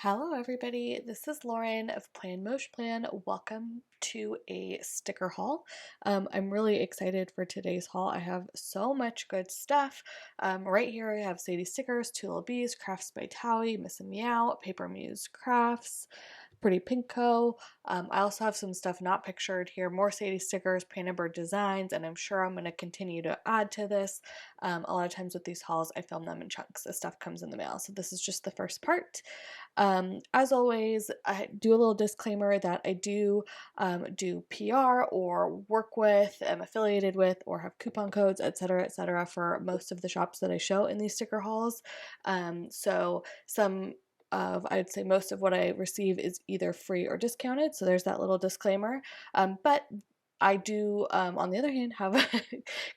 Hello everybody, this is Lauren of Plan Mosh Plan. Welcome to a sticker haul. I'm really excited for today's haul. I have so much good stuff. Right here I have Sadie stickers, two Lil Bees, Crafts by Thaowie, Miss and Meow, Papermuse Crafts, Pretty Pinko. I also have some stuff not pictured here, more Sadie stickers, Painted Bird designs, and I'm sure I'm going to continue to add to this. A lot of times with these hauls, I film them in chunks as stuff comes in the mail, so this is just the first part. As always, I do a little disclaimer that I do PR or work with, am affiliated with, or have coupon codes, etc., for most of the shops that I show in these sticker hauls. So I'd say most of what I receive is either free or discounted, so there's that little disclaimer. But I do, on the other hand, have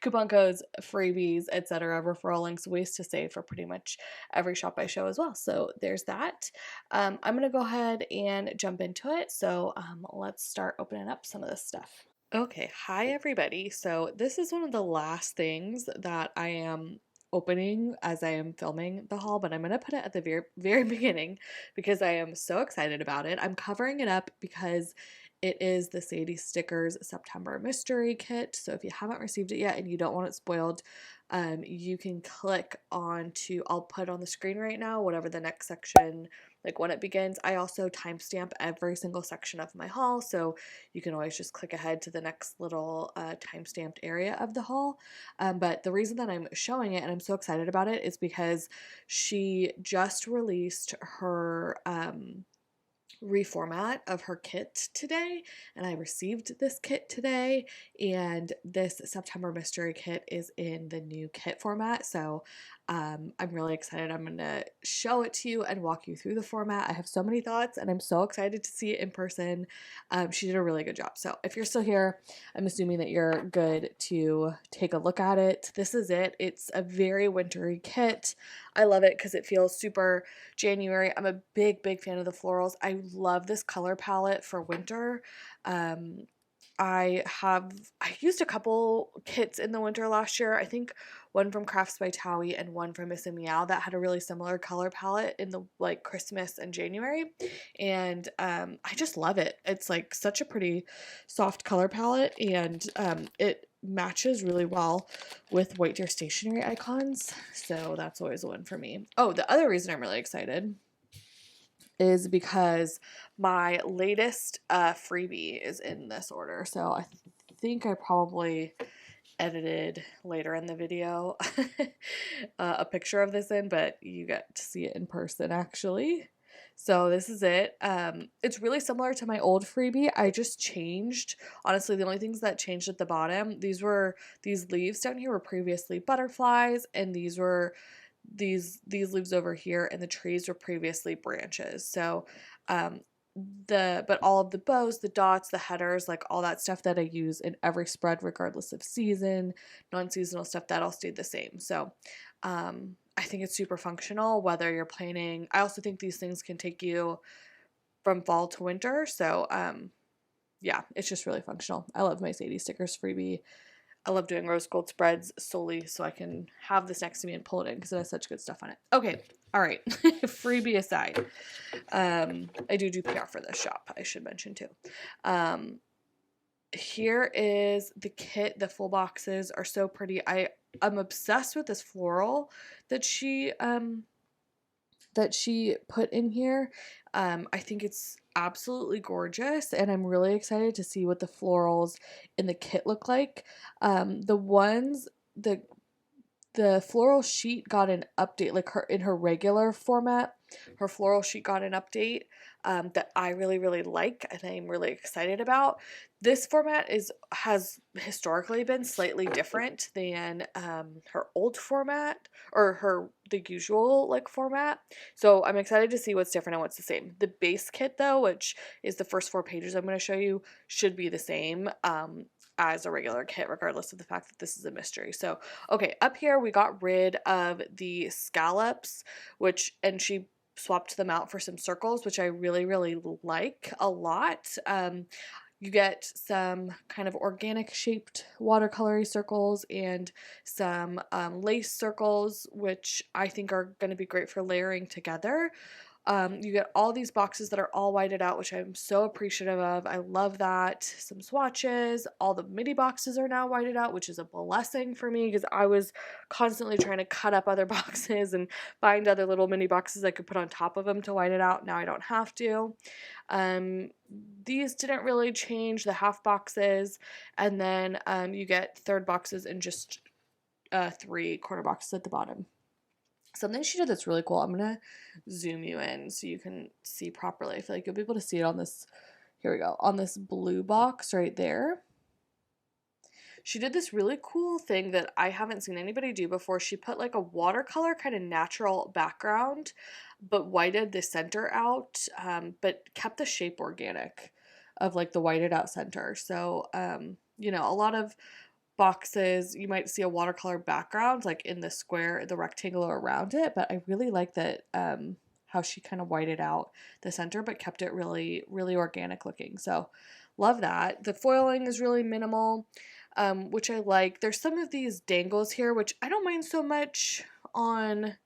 coupon codes, freebies, etc., referral links, ways to save for pretty much every shop I show as well. So there's that. I'm going to go ahead and jump into it. So let's start opening up some of this stuff. Okay, hi everybody. So this is one of the last things that I am opening as I am filming the haul, but I'm going to put it at the very beginning because I am so excited about it. I'm covering it up because it is the Sadie Stickers September Mystery Kit. So if you haven't received it yet and you don't want it spoiled, you can click on to, I'll put on the screen right now, whatever the next section, like when it begins. I also timestamp every single section of my haul, so you can always just click ahead to the next little time-stamped area of the haul. But the reason that I'm showing it and I'm so excited about it is because she just released her reformat of her kit today, and I received this kit today, and this September mystery kit is in the new kit format. So I'm really excited. I'm gonna show it to you and walk you through the format. I have so many thoughts and I'm so excited to see it in person. She did a really good job. So if you're still here, I'm assuming that you're good to take a look at it. This is it. It's a very wintry kit. I love it because it feels super January. I'm a big fan of the florals. I love this color palette for winter. I used a couple kits in the winter last year. I think one from Crafts by Thaowie and one from Miss and Meow that had a really similar color palette in the like Christmas and January, and I just love it. It's like such a pretty soft color palette, and it matches really well with White Deer Stationery icons, so that's always a win for me. Oh, the other reason I'm really excited is because my latest freebie is in this order. So I think I probably edited later in the video a picture of this in, but you get to see it in person actually. So this is it. It's really similar to my old freebie. I just changed. Honestly, the only things that changed at the bottom, these leaves down here were previously butterflies, and these leaves over here and the trees were previously branches. So but all of the bows, the dots, the headers, like all that stuff that I use in every spread regardless of season, non-seasonal stuff, that all stayed the same. So I think it's super functional whether you're planning. I also think these things can take you from fall to winter. So yeah, it's just really functional. I love my Sadie stickers freebie. I love doing rose gold spreads solely so I can have this next to me and pull it in because it has such good stuff on it. Okay, all right. Freebie aside, I do PR for this shop, I should mention too. Here is the kit. The full boxes are so pretty. I'm obsessed with this floral that she put in here. I think it's absolutely gorgeous, and I'm really excited to see what the florals in the kit look like. The floral sheet got an update, like in her regular format. Her floral sheet got an update that I really like and I'm really excited about. This format has historically been slightly different than her old format or the usual like format. So I'm excited to see what's different and what's the same. The base kit though, which is the first 4 pages I'm going to show you, should be the same as a regular kit, regardless of the fact that this is a mystery. So, okay, up here we got rid of the scallops, and she swapped them out for some circles, which I really like a lot. You get some kind of organic shaped watercolory circles and some lace circles, which I think are going to be great for layering together. You get all these boxes that are all whited out, which I'm so appreciative of. I love that. Some swatches. All the mini boxes are now whited out, which is a blessing for me because I was constantly trying to cut up other boxes and find other little mini boxes I could put on top of them to white it out. Now I don't have to. These didn't really change, the half boxes, and then you get third boxes and just 3 corner boxes at the bottom. Something she did that's really cool. I'm going to zoom you in so you can see properly. I feel like you'll be able to see it on this, here we go, on this blue box right there. She did this really cool thing that I haven't seen anybody do before. She put like a watercolor kind of natural background, but whited the center out, but kept the shape organic of like the whited out center. So, you know, a lot of boxes you might see a watercolor background like in the square, the rectangle around it, but I really like that how she kind of whited out the center but kept it really organic looking. So love that. The foiling is really minimal, which I like. There's some of these dangles here which I don't mind so much on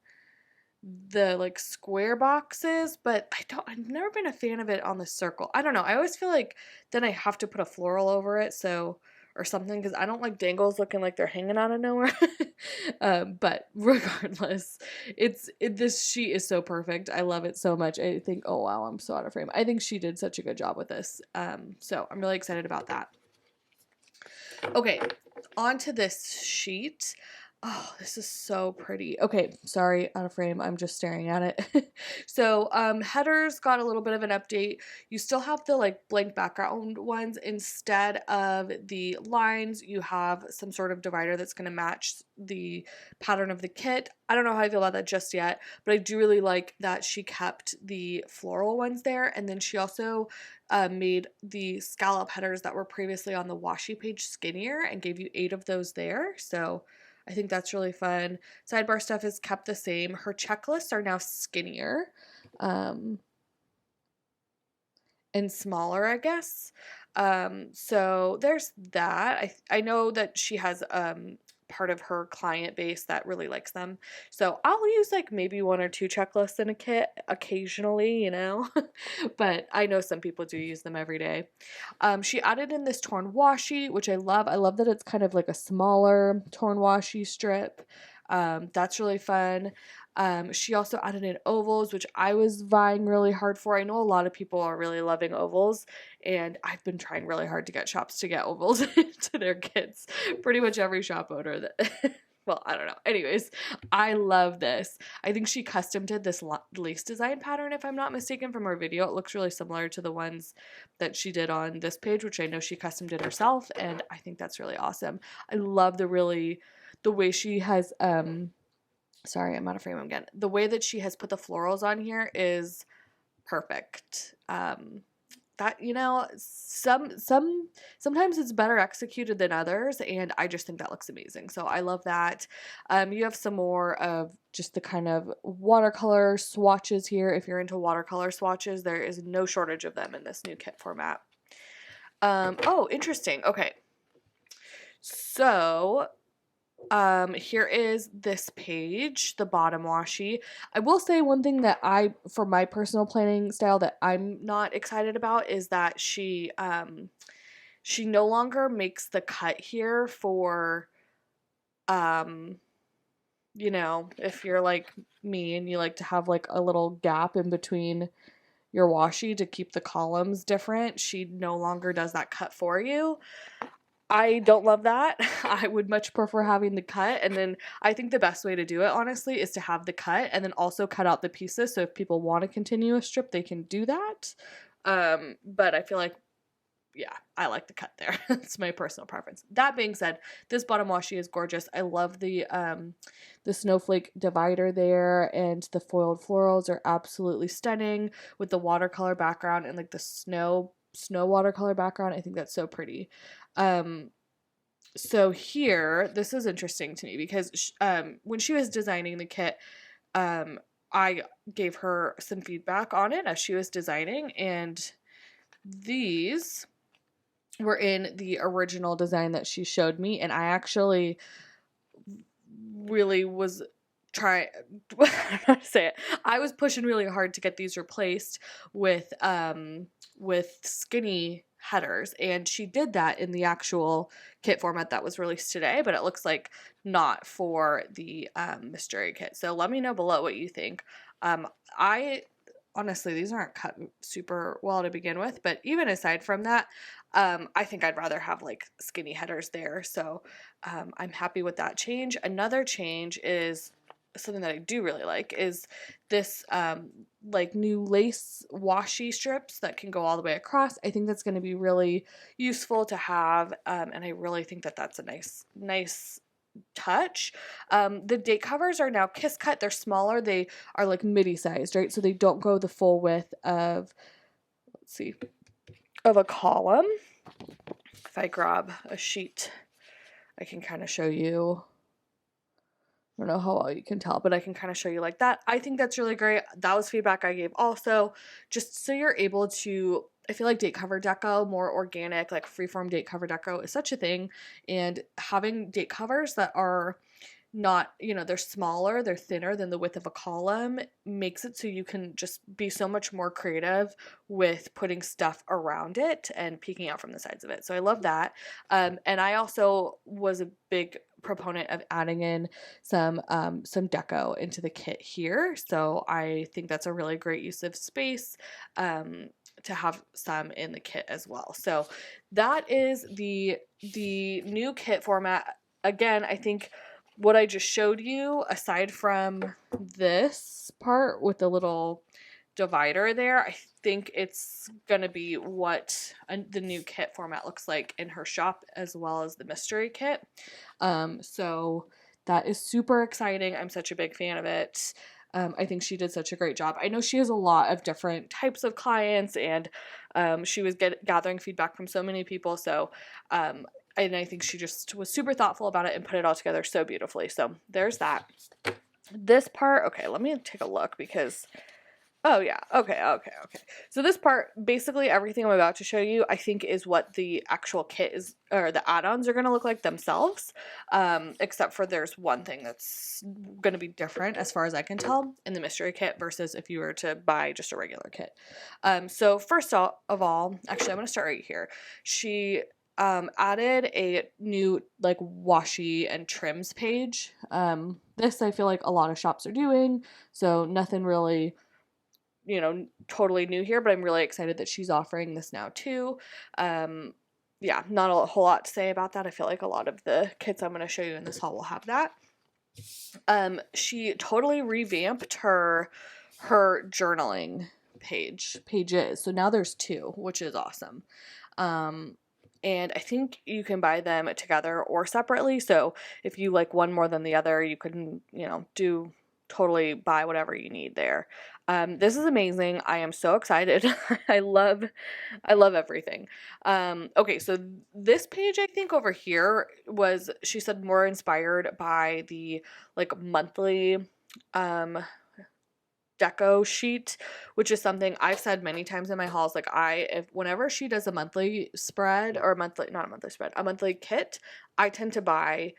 the like square boxes, but I've never been a fan of it on the circle. I don't know, I always feel like then I have to put a floral over it, so, or something, because I don't like dangles looking like they're hanging out of nowhere. But regardless, this sheet is so perfect. I love it so much. I think, oh wow, I'm so out of frame. I think she did such a good job with this. So I'm really excited about that. Okay, on to this sheet. Oh, this is so pretty. Okay, sorry, out of frame. I'm just staring at it. So, headers got a little bit of an update. You still have the like blank background ones. Instead of the lines, you have some sort of divider that's going to match the pattern of the kit. I don't know how I feel about that just yet, but I do really like that she kept the floral ones there. And then she also made the scallop headers that were previously on the washi page skinnier and gave you 8 of those there. So I think that's really fun. Sidebar stuff is kept the same. Her checklists are now skinnier and smaller, I guess. So there's that. I know that she has part of her client base that really likes them. So I'll use like maybe 1 or 2 checklists in a kit occasionally, you know, but I know some people do use them every day. She added in this torn washi, which I love. I love that it's kind of like a smaller torn washi strip. That's really fun. She also added in ovals, which I was vying really hard for. I know a lot of people are really loving ovals, and I've been trying really hard to get shops to get ovals into their kits. Pretty much every shop owner that, well, I don't know. Anyways, I love this. I think she custom did this lace design pattern, if I'm not mistaken, from her video. It looks really similar to the ones that she did on this page, which I know she custom did herself, and I think that's really awesome. I love the way she has, sorry, I'm out of frame again. The way that she has put the florals on here is perfect. That, you know, sometimes it's better executed than others, and I just think that looks amazing. So I love that. You have some more of just the kind of watercolor swatches here. If you're into watercolor swatches, there is no shortage of them in this new kit format. Oh, interesting. Okay. So here is this page, the bottom washi. I will say one thing that for my personal planning style that I'm not excited about is that she no longer makes the cut here for, you know, if you're like me and you like to have like a little gap in between your washi to keep the columns different, she no longer does that cut for you. I don't love that. I would much prefer having the cut, and then I think the best way to do it, honestly, is to have the cut and then also cut out the pieces, so if people want to continue a strip, they can do that. But I feel like, yeah, I like the cut there. It's my personal preference. That being said, this bottom washi is gorgeous. I love the snowflake divider there, and the foiled florals are absolutely stunning with the watercolor background and like the snow watercolor background. I think that's so pretty. So here, this is interesting to me because when she was designing the kit, I gave her some feedback on it as she was designing, and these were in the original design that she showed me, and I actually really was I don't know how to say it. I was pushing really hard to get these replaced with skinny headers, and she did that in the actual kit format that was released today, but it looks like not for the mystery kit. So let me know below what you think. I honestly, these aren't cut super well to begin with, but even aside from that, I think I'd rather have like skinny headers there. So I'm happy with that change. Another change is something that I do really like is this like new lace washi strips that can go all the way across. I think that's going to be really useful to have, and I really think that that's a nice touch. The date covers are now kiss cut. They're smaller. They are like midi sized, right? So they don't go the full width of, let's see, of a column. If I grab a sheet, I can kind of show you. I don't know how well you can tell, but I can kind of show you like that. I think that's really great. That was feedback I gave also, just so you're able to, I feel like date cover deco, more organic, like freeform date cover deco is such a thing. And having date covers that are not, they're smaller, they're thinner than the width of a column, makes it so you can just be so much more creative with putting stuff around it and peeking out from the sides of it. So I love that. And I also was a big proponent of adding in some deco into the kit here. So I think that's a really great use of space to have some in the kit as well. So that is the new kit format. Again, I think what I just showed you, aside from this part with the little divider there, I think it's gonna be what the new kit format looks like in her shop, as well as the mystery kit. So that is super exciting. I'm such a big fan of it. I think she did such a great job. I know she has a lot of different types of clients, and she was gathering feedback from so many people. So and I think she just was super thoughtful about it and put it all together so beautifully. So there's that. This part, okay, let me take a look because, oh yeah, okay. So this part, basically everything I'm about to show you, I think is what the actual kit is, or the add-ons are going to look like themselves, except for there's one thing that's going to be different as far as I can tell in the mystery kit versus if you were to buy just a regular kit. So first of all, actually I'm going to start right here. She added a new like washi and trims page. This I feel like a lot of shops are doing, so nothing really, totally new here, but I'm really excited that she's offering this now too. Yeah, not a whole lot to say about that. I feel like a lot of the kits I'm going to show you in this haul will have that. She totally revamped her journaling pages. So now there's 2, which is awesome. And I think you can buy them together or separately. So if you like one more than the other, you can, totally buy whatever you need there. This is amazing. I am so excited. I love everything. Okay, so this page I think over here was, she said, more inspired by the like monthly deco sheet, which is something I've said many times in my hauls. Like whenever she does a monthly spread, or a monthly kit, I tend to buy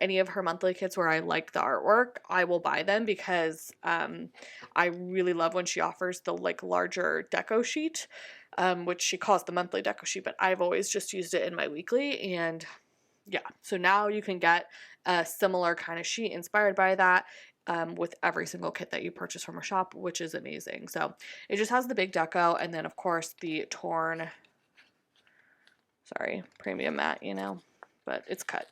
any of her monthly kits where I like the artwork. I will buy them because I really love when she offers the like larger deco sheet, which she calls the monthly deco sheet, but I've always just used it in my weekly. And yeah, so now you can get a similar kind of sheet inspired by that with every single kit that you purchase from her shop, which is amazing. So it just has the big deco, and then of course the torn, premium matte, but it's cut.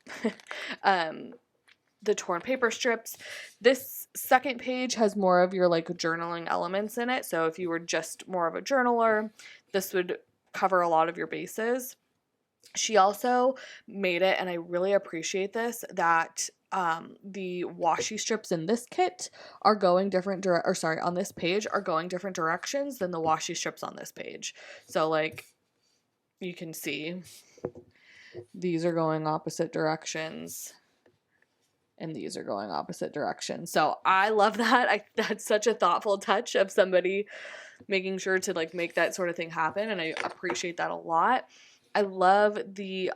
The torn paper strips. This second page has more of your like journaling elements in it. So if you were just more of a journaler, this would cover a lot of your bases. She also made it, and I really appreciate this, that the washi strips in this kit are going different on this page are going different directions than the washi strips on this page. So like you can see these are going opposite directions and these are going opposite directions. So I love that. That's such a thoughtful touch of somebody making sure to like make that sort of thing happen, and I appreciate that a lot. I love I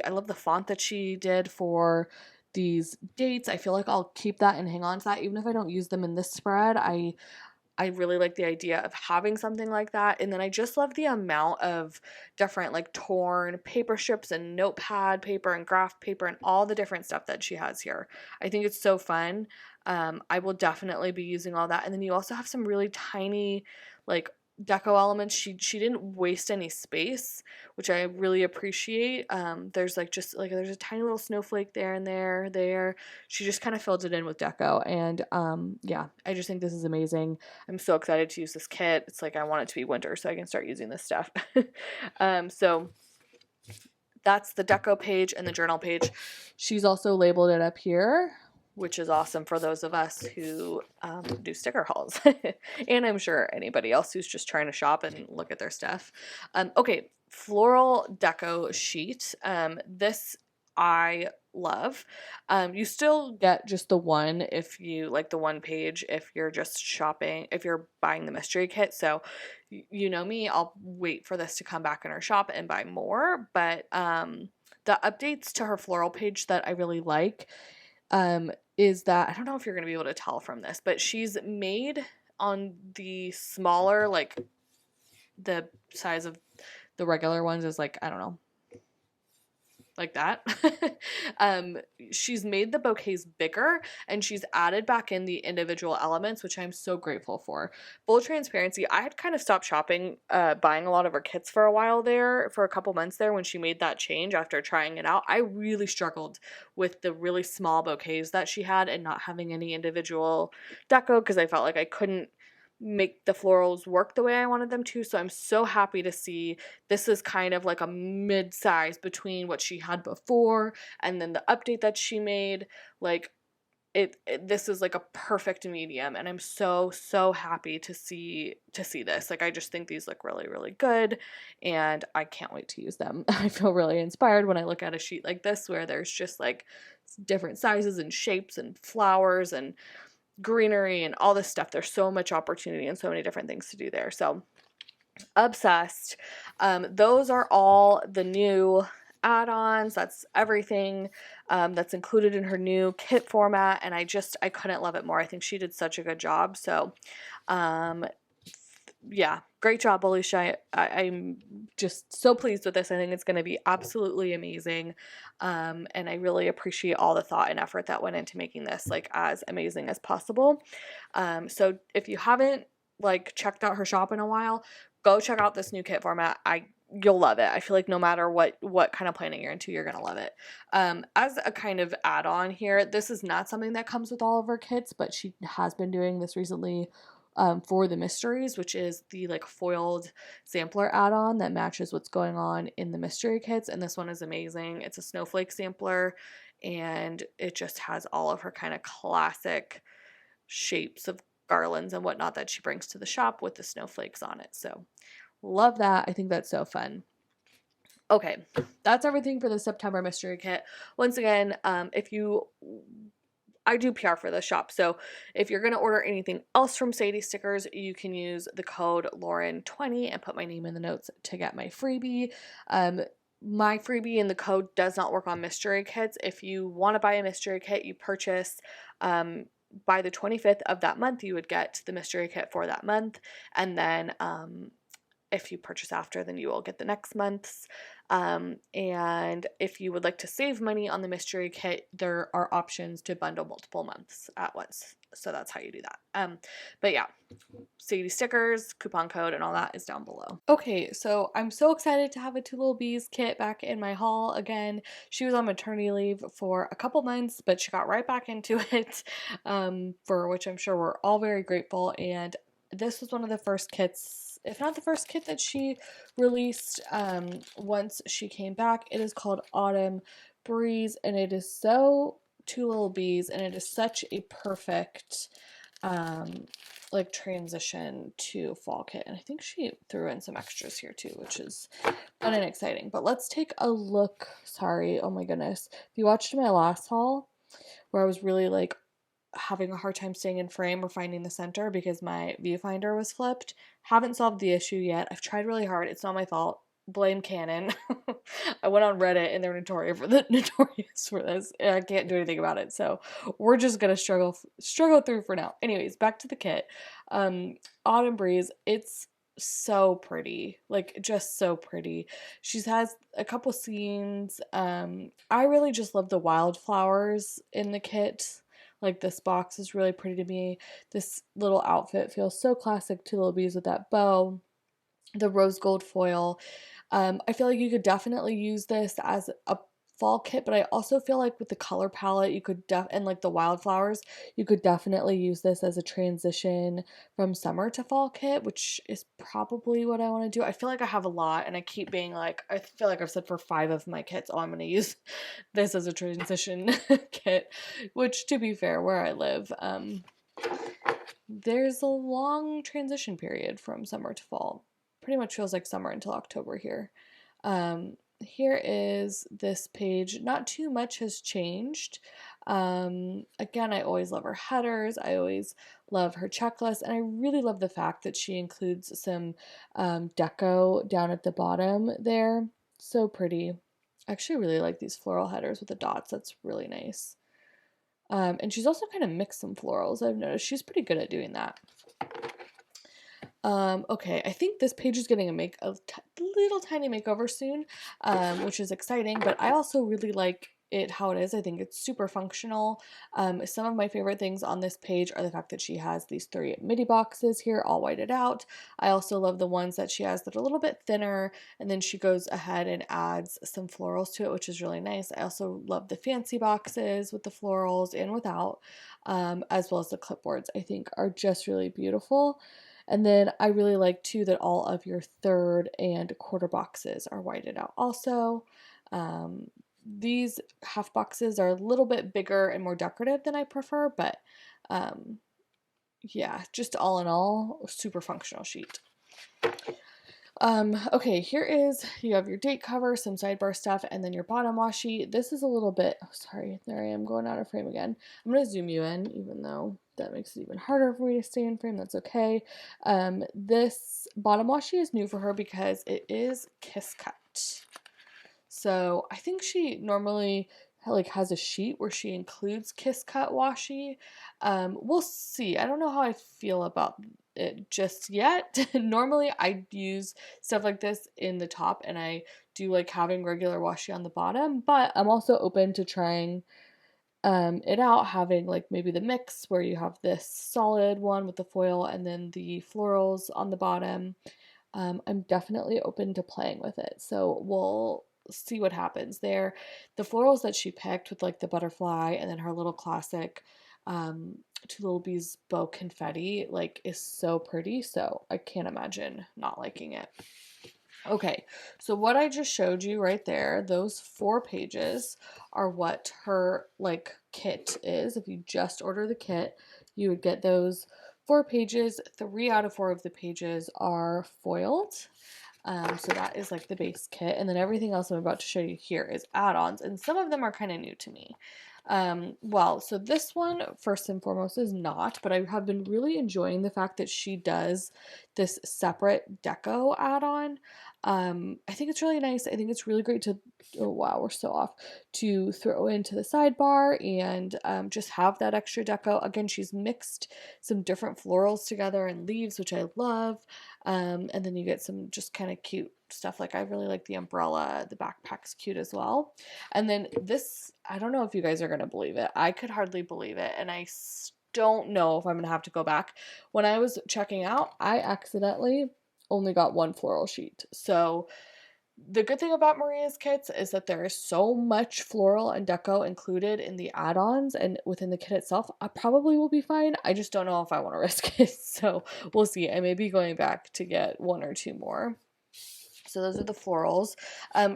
love the font that she did for these dates. I feel like I'll keep that and hang on to that even if I don't use them in this spread. I really like the idea of having something like that. And then I just love the amount of different like torn paper strips and notepad paper and graph paper and all the different stuff that she has here. I think it's so fun. I will definitely be using all that. And then you also have some really tiny like deco elements. She didn't waste any space, which I really appreciate. There's like just like there's a tiny little snowflake there and there. She just kind of filled it in with deco, and yeah, I just think this is amazing. I'm so excited to use this kit. It's like I want it to be winter so I can start using this stuff. So that's the deco page and the journal page. She's also labeled it up here, which is awesome for those of us who do sticker hauls. And I'm sure anybody else who's just trying to shop and look at their stuff. Okay, floral deco sheet. This I love. You still get just the one if you like the one page if you're just shopping, if you're buying the mystery kit. So you know me, I'll wait for this to come back in our shop and buy more. But the updates to her floral page that I really like is that, I don't know if you're going to be able to tell from this, but she's made on the smaller, like the size of the regular ones is like, I don't know, like that. She's made the bouquets bigger and she's added back in the individual elements, which I'm so grateful for. Full transparency, I had kind of stopped shopping, buying a lot of her kits for a while there, for a couple months there when she made that change after trying it out. I really struggled with the really small bouquets that she had and not having any individual deco because I felt like I couldn't make the florals work the way I wanted them to. So I'm so happy to see this is kind of like a mid-size between what she had before and then the update that she made. Like this is like a perfect medium, and I'm so happy to see this. Like I just think these look really good and I can't wait to use them. I feel really inspired when I look at a sheet like this where there's just like different sizes and shapes and flowers and greenery and all this stuff. There's so much opportunity and so many different things to do there. So obsessed. Those are all the new add-ons. That's everything that's included in her new kit format, and I couldn't love it more. I think she did such a good job. So yeah, great job, Alicia. I'm just so pleased with this. I think it's going to be absolutely amazing. And I really appreciate all the thought and effort that went into making this like as amazing as possible. So if you haven't like checked out her shop in a while, go check out this new kit format. You'll love it. I feel like no matter what kind of planning you're into, you're going to love it. As a kind of add-on here, this is not something that comes with all of her kits, but she has been doing this recently for the mysteries, which is the like foiled sampler add-on that matches what's going on in the mystery kits. And this one is amazing. It's a snowflake sampler and it just has all of her kind of classic shapes of garlands and whatnot that she brings to the shop with the snowflakes on it. So love that. I think that's so fun. Okay, that's everything for the September mystery kit. Once again, I do PR for the shop, so if you're going to order anything else from Sadie Stickers, you can use the code Lauren20 and put my name in the notes to get my freebie. My freebie and the code does not work on mystery kits. If you want to buy a mystery kit, you purchase by the 25th of that month, you would get the mystery kit for that month, and then if you purchase after, then you will get the next month's. And if you would like to save money on the mystery kit, there are options to bundle multiple months at once. So that's how you do that. But yeah, Sadie Stickers, coupon code, and all that is down below. Okay, so I'm so excited to have a Lil Bees kit back in my haul again. She was on maternity leave for a couple months, but she got right back into it, for which I'm sure we're all very grateful. And this was one of the first kits, if not the first kit that she released once she came back. It is called Autumn Breeze, and it is so Lil Bees, and it is such a perfect like transition to fall kit. And I think she threw in some extras here too, which is fun and exciting. But let's take a look. Sorry, oh my goodness. If you watched my last haul where I was really like having a hard time staying in frame or finding the center because my viewfinder was flipped, haven't solved the issue yet. I've tried really hard. It's not my fault. blame Canon. I went on Reddit and they're notorious for this. And I can't do anything about it. So we're just gonna struggle through for now. Anyways, back to the kit. Autumn Breeze, it's so pretty. Like just so pretty. She has a couple scenes. I really just love the wildflowers in the kit. Like this box is really pretty to me. This little outfit feels so classic to Lil Bees with that bow, the rose gold foil. I feel like you could definitely use this as a fall kit, but I also feel like with the color palette, you could and like the wildflowers, you could definitely use this as a transition from summer to fall kit, which is probably what I want to do. I feel like I have a lot, and I keep being like, I feel like I've said for 5 of my kits, oh, I'm going to use this as a transition kit, which to be fair, where I live, there's a long transition period from summer to fall. Pretty much feels like summer until October here. Here is this page. Not too much has changed. Again, I always love her headers. I always love her checklist. And I really love the fact that she includes some deco down at the bottom there. So pretty. I actually really like these floral headers with the dots. That's really nice. And she's also kind of mixed some florals. I've noticed she's pretty good at doing that. Okay, I think this page is getting a little tiny makeover soon, which is exciting, but I also really like it how it is. I think it's super functional. Some of my favorite things on this page are the fact that she has these 3 midi boxes here all whited out. I also love the ones that she has that are a little bit thinner, and then she goes ahead and adds some florals to it, which is really nice. I also love the fancy boxes with the florals and without, as well as the clipboards. I think are just really beautiful. And then I really like too that all of your 3rd and quarter boxes are whited out also. These half boxes are a little bit bigger and more decorative than I prefer, but yeah, just all in all, super functional sheet. Okay, here is, you have your date cover, some sidebar stuff, and then your bottom washi. This is a little bit, oh sorry, there I am going out of frame again. I'm going to zoom you in, even though that makes it even harder for me to stay in frame. That's okay. This bottom washi is new for her because it is kiss cut. So I think she normally like has a sheet where she includes kiss cut washi. We'll see. I don't know how I feel about it just yet. Normally I use stuff like this in the top, and I do like having regular washi on the bottom, but I'm also open to trying it out, having like maybe the mix where you have this solid one with the foil and then the florals on the bottom. I'm definitely open to playing with it, so we'll see what happens there. The florals that she picked with like the butterfly and then her little classic Two Lil Bees bow confetti like is so pretty, so I can't imagine not liking it. Okay, so what I just showed you right there, those 4 pages are what her like kit is. If you just order the kit, you would get those 4 pages. 3 out of 4 of the pages are foiled. So that is like the base kit, and then everything else I'm about to show you here is add-ons, and some of them are kind of new to me. Well, so this one first and foremost is not, but I have been really enjoying the fact that she does this separate deco add-on. I think it's really nice. I think it's really great to, oh wow, we're so off, to throw into the sidebar and just have that extra deco. Again, she's mixed some different florals together and leaves, which I love. And then you get some just kind of cute stuff. Like I really like the umbrella. The backpack's cute as well. And then this, I don't know if you guys are going to believe it. I could hardly believe it. And I don't know if I'm going to have to go back. When I was checking out, I accidentally only got 1 floral sheet. So the good thing about Maria's kits is that there is so much floral and deco included in the add-ons and within the kit itself. I probably will be fine. I just don't know if I want to risk it. So we'll see. I may be going back to get 1 or 2 more. So those are the florals.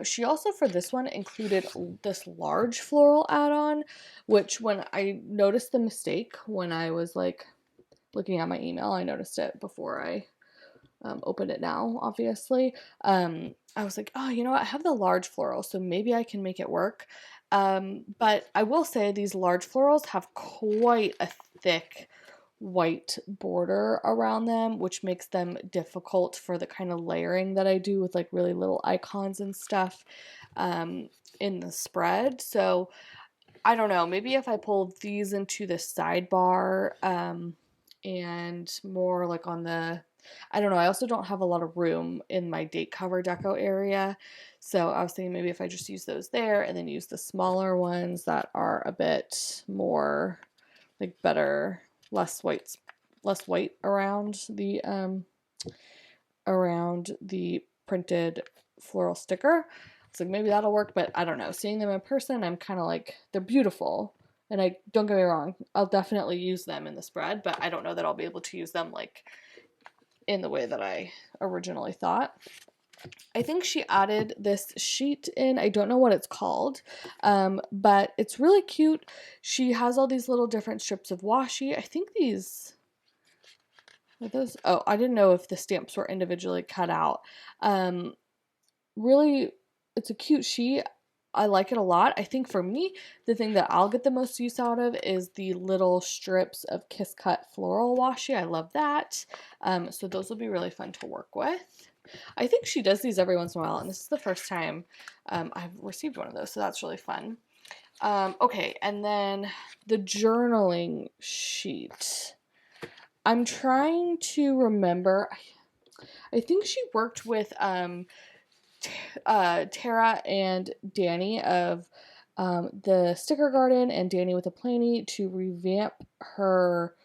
She also, for this one, included this large floral add-on, which when I noticed the mistake, when I was like looking at my email, I noticed it before I opened it now, obviously. I was like, oh, you know what? I have the large floral, so maybe I can make it work. But I will say these large florals have quite a thick white border around them, which makes them difficult for the kind of layering that I do with like really little icons and stuff in the spread. So I don't know, maybe if I pull these into the sidebar and more like on the, I don't know, I also don't have a lot of room in my date cover deco area. So I was thinking maybe if I just use those there and then use the smaller ones that are a bit more like better, less white around the printed floral sticker. So maybe that'll work, but I don't know. Seeing them in person, I'm kind of like, they're beautiful. And I don't get me wrong, I'll definitely use them in the spread, but I don't know that I'll be able to use them like in the way that I originally thought. I think she added this sheet in. I don't know what it's called, but it's really cute. She has all these little different strips of washi. I think these are those. Oh, I didn't know if the stamps were individually cut out. Really, it's a cute sheet. I like it a lot. I think for me, the thing that I'll get the most use out of is the little strips of Kiss Cut floral washi. I love that. So those will be really fun to work with. I think she does these every once in a while, and this is the first time I've received one of those, so that's really fun. Okay, and then the journaling sheet. I'm trying to remember. I think she worked with Tara and Danny of the Sticker Garden and Danny with a Planny to revamp her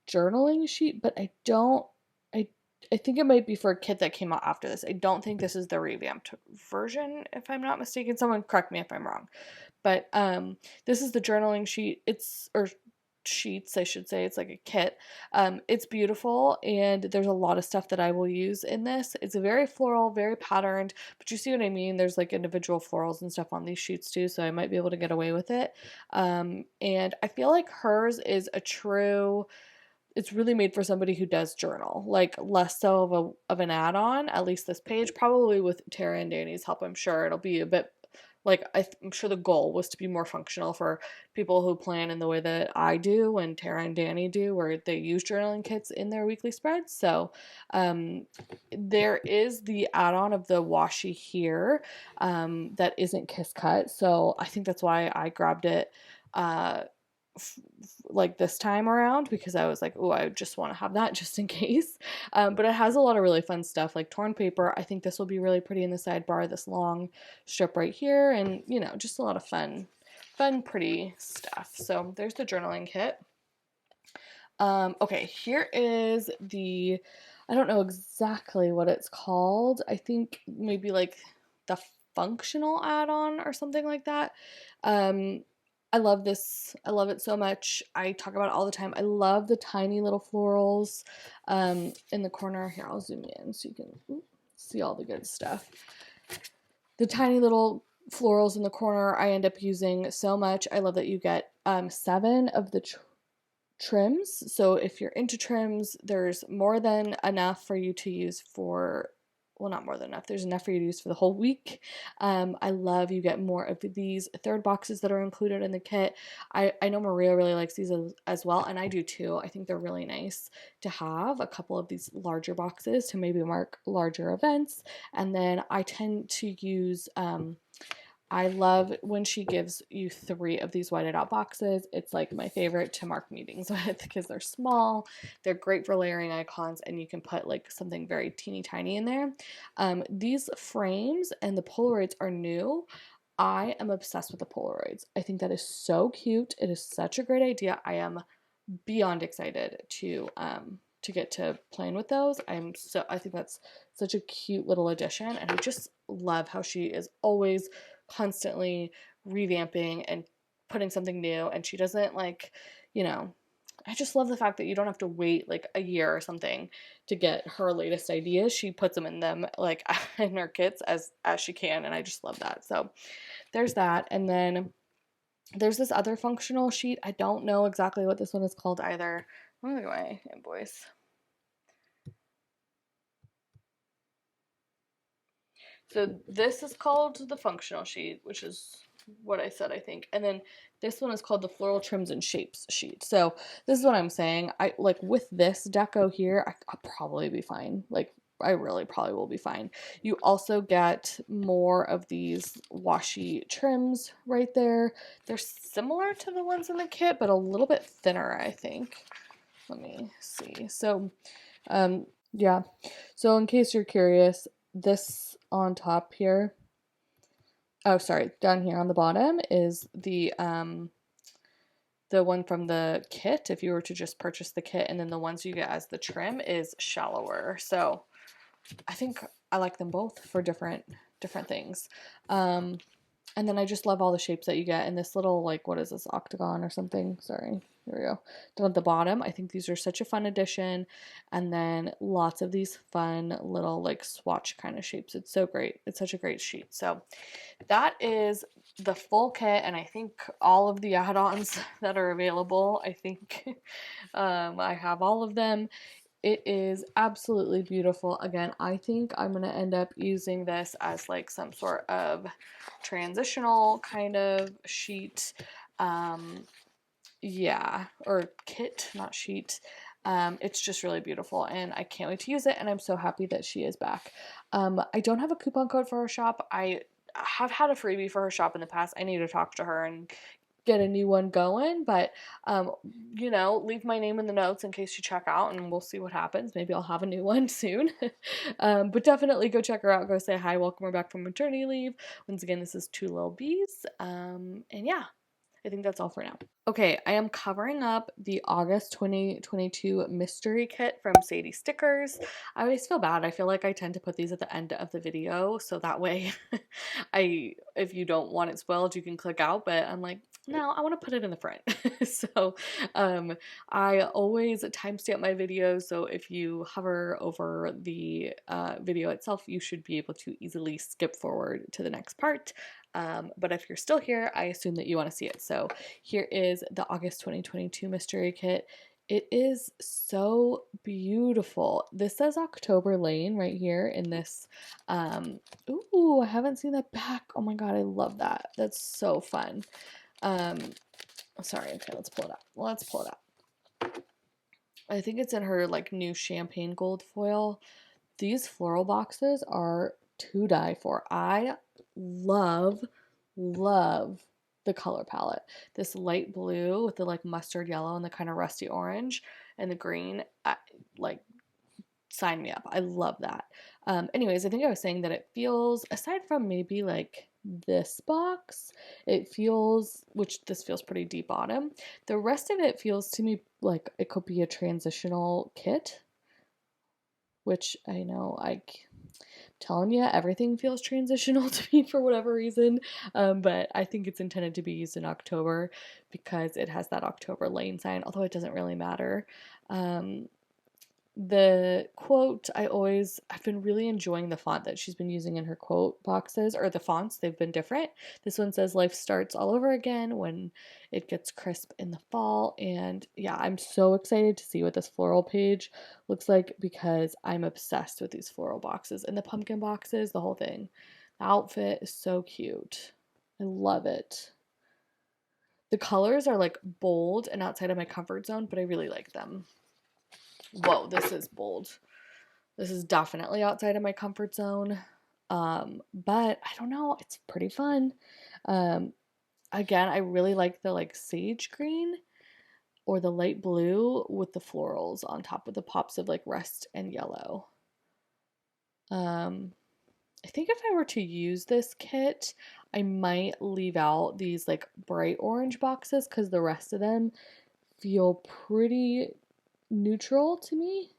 journaling sheet, but I think it might be for a kit that came out after this. I don't think this is the revamped version, if I'm not mistaken. Someone correct me if I'm wrong. But this is the journaling sheet. Or sheets, I should say. It's like a kit. It's beautiful, and there's a lot of stuff that I will use in this. It's very floral, very patterned, but you see what I mean? There's like individual florals and stuff on these sheets too, so I might be able to get away with it. And I feel like hers is a true, it's really made for somebody who does journal, like less so of an add-on, at least this page. Probably with Tara and Danny's help, I'm sure it'll be a bit, like I'm sure the goal was to be more functional for people who plan in the way that I do and Tara and Danny do, where they use journaling kits in their weekly spreads. So there is the add-on of the washi here that isn't Kiss Cut, so I think that's why I grabbed it like this time around, because I was like, oh, I just want to have that just in case. But it has a lot of really fun stuff like torn paper. I think this will be really pretty in the sidebar, this long strip right here, and you know, just a lot of fun pretty stuff. So there's the journaling kit. Okay, here is the, I don't know exactly what it's called. I think maybe like the functional add-on or something like that. I love this. I love it so much. I talk about it all the time. I love the tiny little florals in the corner. Here, I'll zoom in so you can see all the good stuff. The tiny little florals in the corner I end up using so much. I love that you get 7 of the trims. So if you're into trims, there's more than enough for you to use for, well, not more than enough. There's enough for you to use for the whole week. I love you get more of these third boxes that are included in the kit. I know Maria really likes these as well, and I do too. I think they're really nice to have a couple of these larger boxes to maybe mark larger events. And then I tend to use I love when she gives you 3 of these whited out boxes. It's like my favorite to mark meetings with because they're small, they're great for layering icons, and you can put like something very teeny tiny in there. These frames and the Polaroids are new. I am obsessed with the Polaroids. I think that is so cute. It is such a great idea. I am beyond excited to get to playing with those. I think that's such a cute little addition, and I just love how she is always constantly revamping and putting something new, and she doesn't like, you know, I just love the fact that you don't have to wait like a year or something to get her latest ideas. She puts them like in her kits as she can, and I just love that. So there's that. And then there's this other functional sheet. I don't know exactly what this one is called either. Let me look at my invoice. So this is called the functional sheet, which is what I said, I think. And then this one is called the Floral Trims and Shapes sheet. So this is what I'm saying. I like with this deco here, I'll probably be fine. Like I really probably will be fine. You also get more of these washi trims right there. They're similar to the ones in the kit, but a little bit thinner, I think. Let me see. So, yeah. So in case you're curious, this on top here, oh, sorry, down here on the bottom is the one from the kit, if you were to just purchase the kit, and then the ones you get as the trim is shallower. So I think I like them both for different things. And then I just love all the shapes that you get in this little, like, what is this, octagon or something? Sorry. Here we go. Down at the bottom, I think these are such a fun addition. And then lots of these fun little, like, swatch kind of shapes. It's so great. It's such a great sheet. So that is the full kit, and I think all of the add-ons that are available. I think I have all of them. It is absolutely beautiful. Again, I think I'm going to end up using this as like some sort of transitional kind of sheet. Yeah, or kit, not sheet. It's just really beautiful, and I can't wait to use it, and I'm so happy that she is back. I don't have a coupon code for her shop. I have had a freebie for her shop in the past. I need to talk to her and get a new one going, but you know, leave my name in the notes in case you check out, and we'll see what happens. Maybe I'll have a new one soon. But definitely go check her out, go say hi, welcome her back from maternity leave. Once again, this is Lil Bees, and yeah, I think that's all for now. Okay, I am covering up the August 2022 mystery kit from Sadie Stickers. I always feel bad. I feel like I tend to put these at the end of the video, so that way if you don't want it spoiled, you can click out, but I'm like, no, I want to put it in the front. So I always timestamp my videos, so if you hover over the video itself, you should be able to easily skip forward to the next part. But if you're still here, I assume that you want to see it. So here is the August 2022 mystery kit. It is so beautiful. This says October Lane right here in this. Ooh, I haven't seen that back. Oh my god, I love that. That's so fun. Sorry, okay, let's pull it up. Let's pull it up. I think it's in her like new champagne gold foil. These floral boxes are to die for. I love the color palette. This light blue with the like mustard yellow and the kind of rusty orange and the green, like, sign me up. I love that. Anyways, I think I was saying that it feels, aside from maybe like this box, it feels, which this feels pretty deep bottom, the rest of it feels to me like it could be a transitional kit, which I know telling you, everything feels transitional to me for whatever reason, but I think it's intended to be used in October because it has that October Lane sign, although it doesn't really matter. The quote, I've been really enjoying the font that she's been using in her quote boxes, or the fonts, they've been different. This one says life starts all over again when it gets crisp in the fall, and yeah, I'm so excited to see what this floral page looks like because I'm obsessed with these floral boxes and the pumpkin boxes, the whole thing. The outfit is so cute. I love it. The colors are like bold and outside of my comfort zone, but I really like them. Whoa, this is bold. This is definitely outside of my comfort zone. But I don't know, it's pretty fun. Again, I really like the like sage green or the light blue with the florals on top of the pops of like rust and yellow. I think if I were to use this kit, I might leave out these like bright orange boxes because the rest of them feel pretty neutral to me.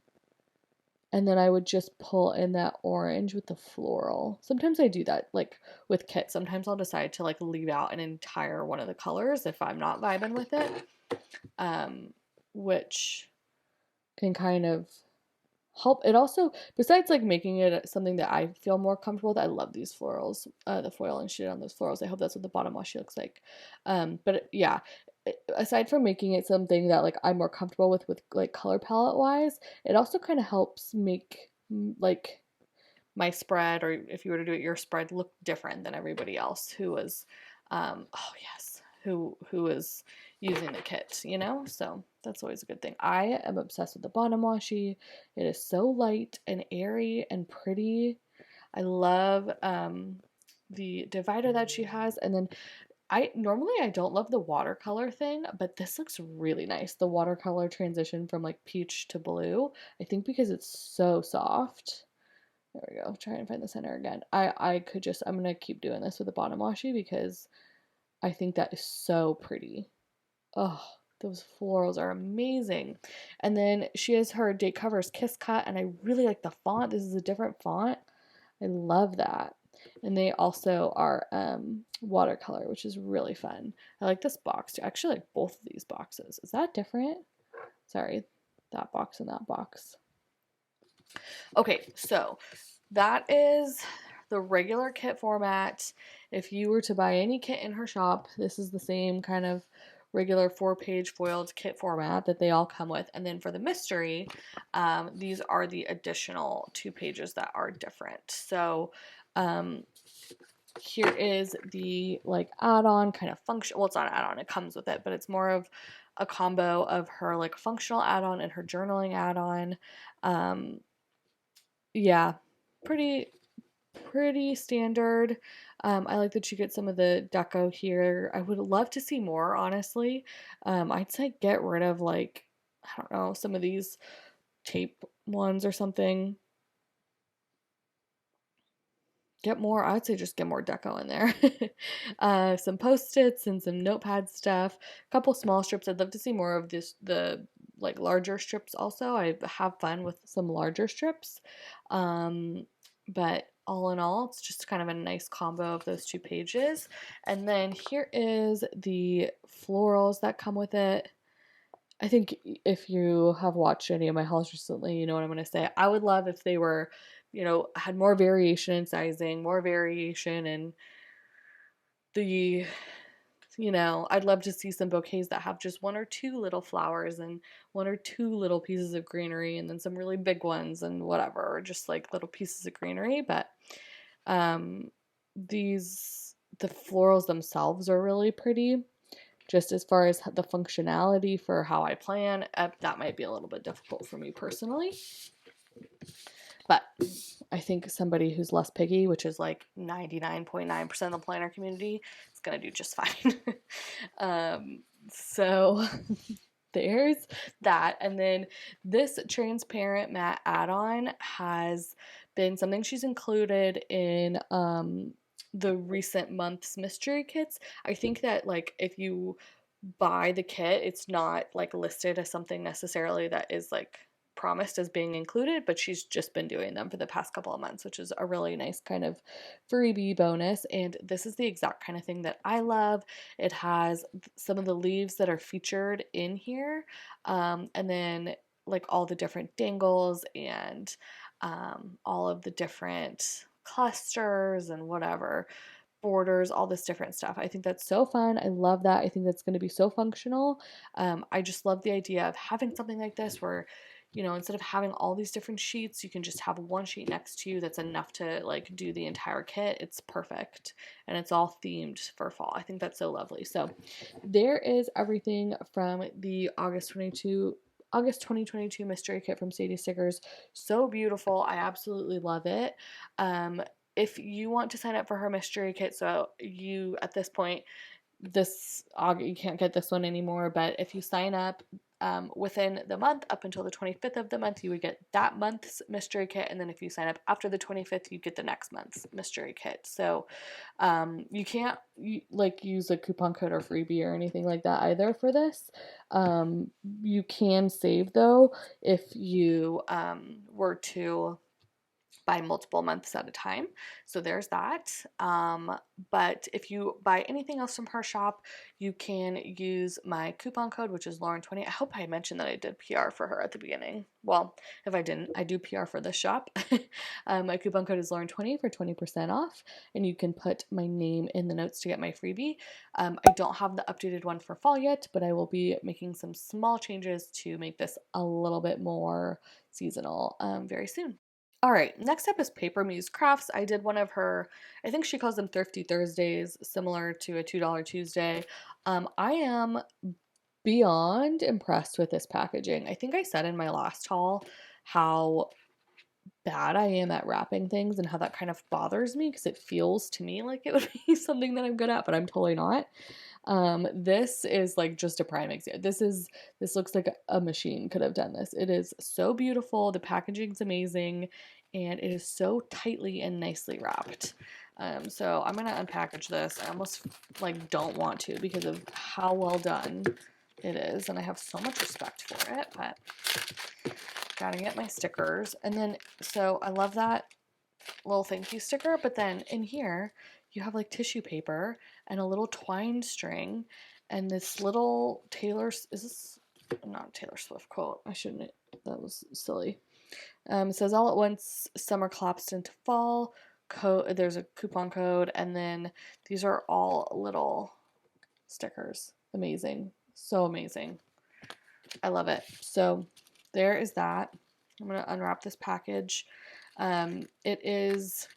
And then I would just pull in that orange with the floral. Sometimes I do that, like with kits. Sometimes I'll decide to like leave out an entire one of the colors if I'm not vibing with it, which can kind of help. It also, besides like making it something that I feel more comfortable with, I love these florals, the foil and shit on those florals. I hope that's what the bottom washi looks like. But yeah, aside from making it something that like I'm more comfortable with like color palette wise, it also kind of helps make like my spread, or if you were to do it your spread, look different than everybody else who was Oh yes, who is using the kit, you know? So that's always a good thing. I am obsessed with the bottom washi. It is so light and airy and pretty. I love the divider that she has, and then I don't love the watercolor thing, but this looks really nice. The watercolor transition from like peach to blue. I think because it's so soft. There we go. Try and find the center again. I'm gonna keep doing this with the bottom washi because I think that is so pretty. Oh, those florals are amazing. And then she has her date covers Kiss Cut, and I really like the font. This is a different font. I love that. And they also are watercolor, which is really fun. I like this box too. I actually like both of these boxes. Is that different? Sorry, that box and that box. Okay, so that is the regular kit format. If you were to buy any kit in her shop, this is the same kind of regular 4-page foiled kit format that they all come with. And then for the mystery, these are the additional 2 pages that are different. So here is the like add-on kind of function. Well, it's not an add-on, it comes with it, but it's more of a combo of her like functional add-on and her journaling add-on. Yeah, pretty standard. I like that you get some of the deco here. I would love to see more, honestly. I'd say get rid of like, I don't know, some of these tape ones or something. Get more, I'd say just get more deco in there. Some post-its and some notepad stuff. A couple small strips. I'd love to see more of the like larger strips also. I have fun with some larger strips. But all in all, it's just kind of a nice combo of those 2 pages. And then here is the florals that come with it. I think if you have watched any of my hauls recently, you know what I'm going to say. I would love if they were, had more variation in sizing, more variation in the, I'd love to see some bouquets that have just 1 or 2 little flowers and 1 or 2 little pieces of greenery and then some really big ones and whatever, or just like little pieces of greenery. But the florals themselves are really pretty. Just as far as the functionality for how I plan, that might be a little bit difficult for me personally. But I think somebody who's less picky, which is like 99.9% of the planner community, is going to do just fine. So there's that. And then this transparent matte add-on has been something she's included in the recent month's mystery kits. I think that like if you buy the kit, it's not like listed as something necessarily that is like promised as being included, but she's just been doing them for the past couple of months, which is a really nice kind of freebie bonus. And this is the exact kind of thing that I love. It has some of the leaves that are featured in here, and then like all the different dangles and all of the different clusters and whatever borders, all this different stuff. I think that's so fun. I love that. I think that's going to be so functional. I just love the idea of having something like this where, instead of having all these different sheets, you can just have one sheet next to you that's enough to like do the entire kit. It's perfect. And it's all themed for fall. I think that's so lovely. So there is everything from the August 2022 mystery kit from Sadie Stickers. So beautiful. I absolutely love it. If you want to sign up for her mystery kit, so you at this point, you can't get this one anymore, but if you sign up within the month up until the 25th of the month, you would get that month's mystery kit, and then if you sign up after the 25th, you get the next month's mystery kit. So you can't use a coupon code or freebie or anything like that either for this. You can save though if you were to buy multiple months at a time. So there's that. But if you buy anything else from her shop, you can use my coupon code, which is Lauren20. I hope I mentioned that I did PR for her at the beginning. Well, if I didn't, I do PR for this shop. My coupon code is Lauren20 for 20% off, and you can put my name in the notes to get my freebie. I don't have the updated one for fall yet, but I will be making some small changes to make this a little bit more seasonal very soon. All right, next up is Papermuse Crafts. I did one of her, I think she calls them Thrifty Thursdays, similar to a $2 Tuesday. I am beyond impressed with this packaging. I think I said in my last haul how bad I am at wrapping things and how that kind of bothers me because it feels to me like it would be something that I'm good at, but I'm totally not. This is like just a prime example. This looks like a machine could have done this. It is so beautiful. The packaging's amazing, and it is so tightly and nicely wrapped. So I'm gonna unpackage this. I almost like don't want to because of how well done it is, and I have so much respect for it, but gotta get my stickers. And then, so I love that little thank you sticker, but then in here you have like tissue paper and a little twine string and this little is this not Taylor Swift quote? I shouldn't, that was silly. It says all at once, summer collapsed into fall. There's a coupon code, and then these are all little stickers. Amazing. So amazing. I love it. So there is that. I'm going to unwrap this package. It is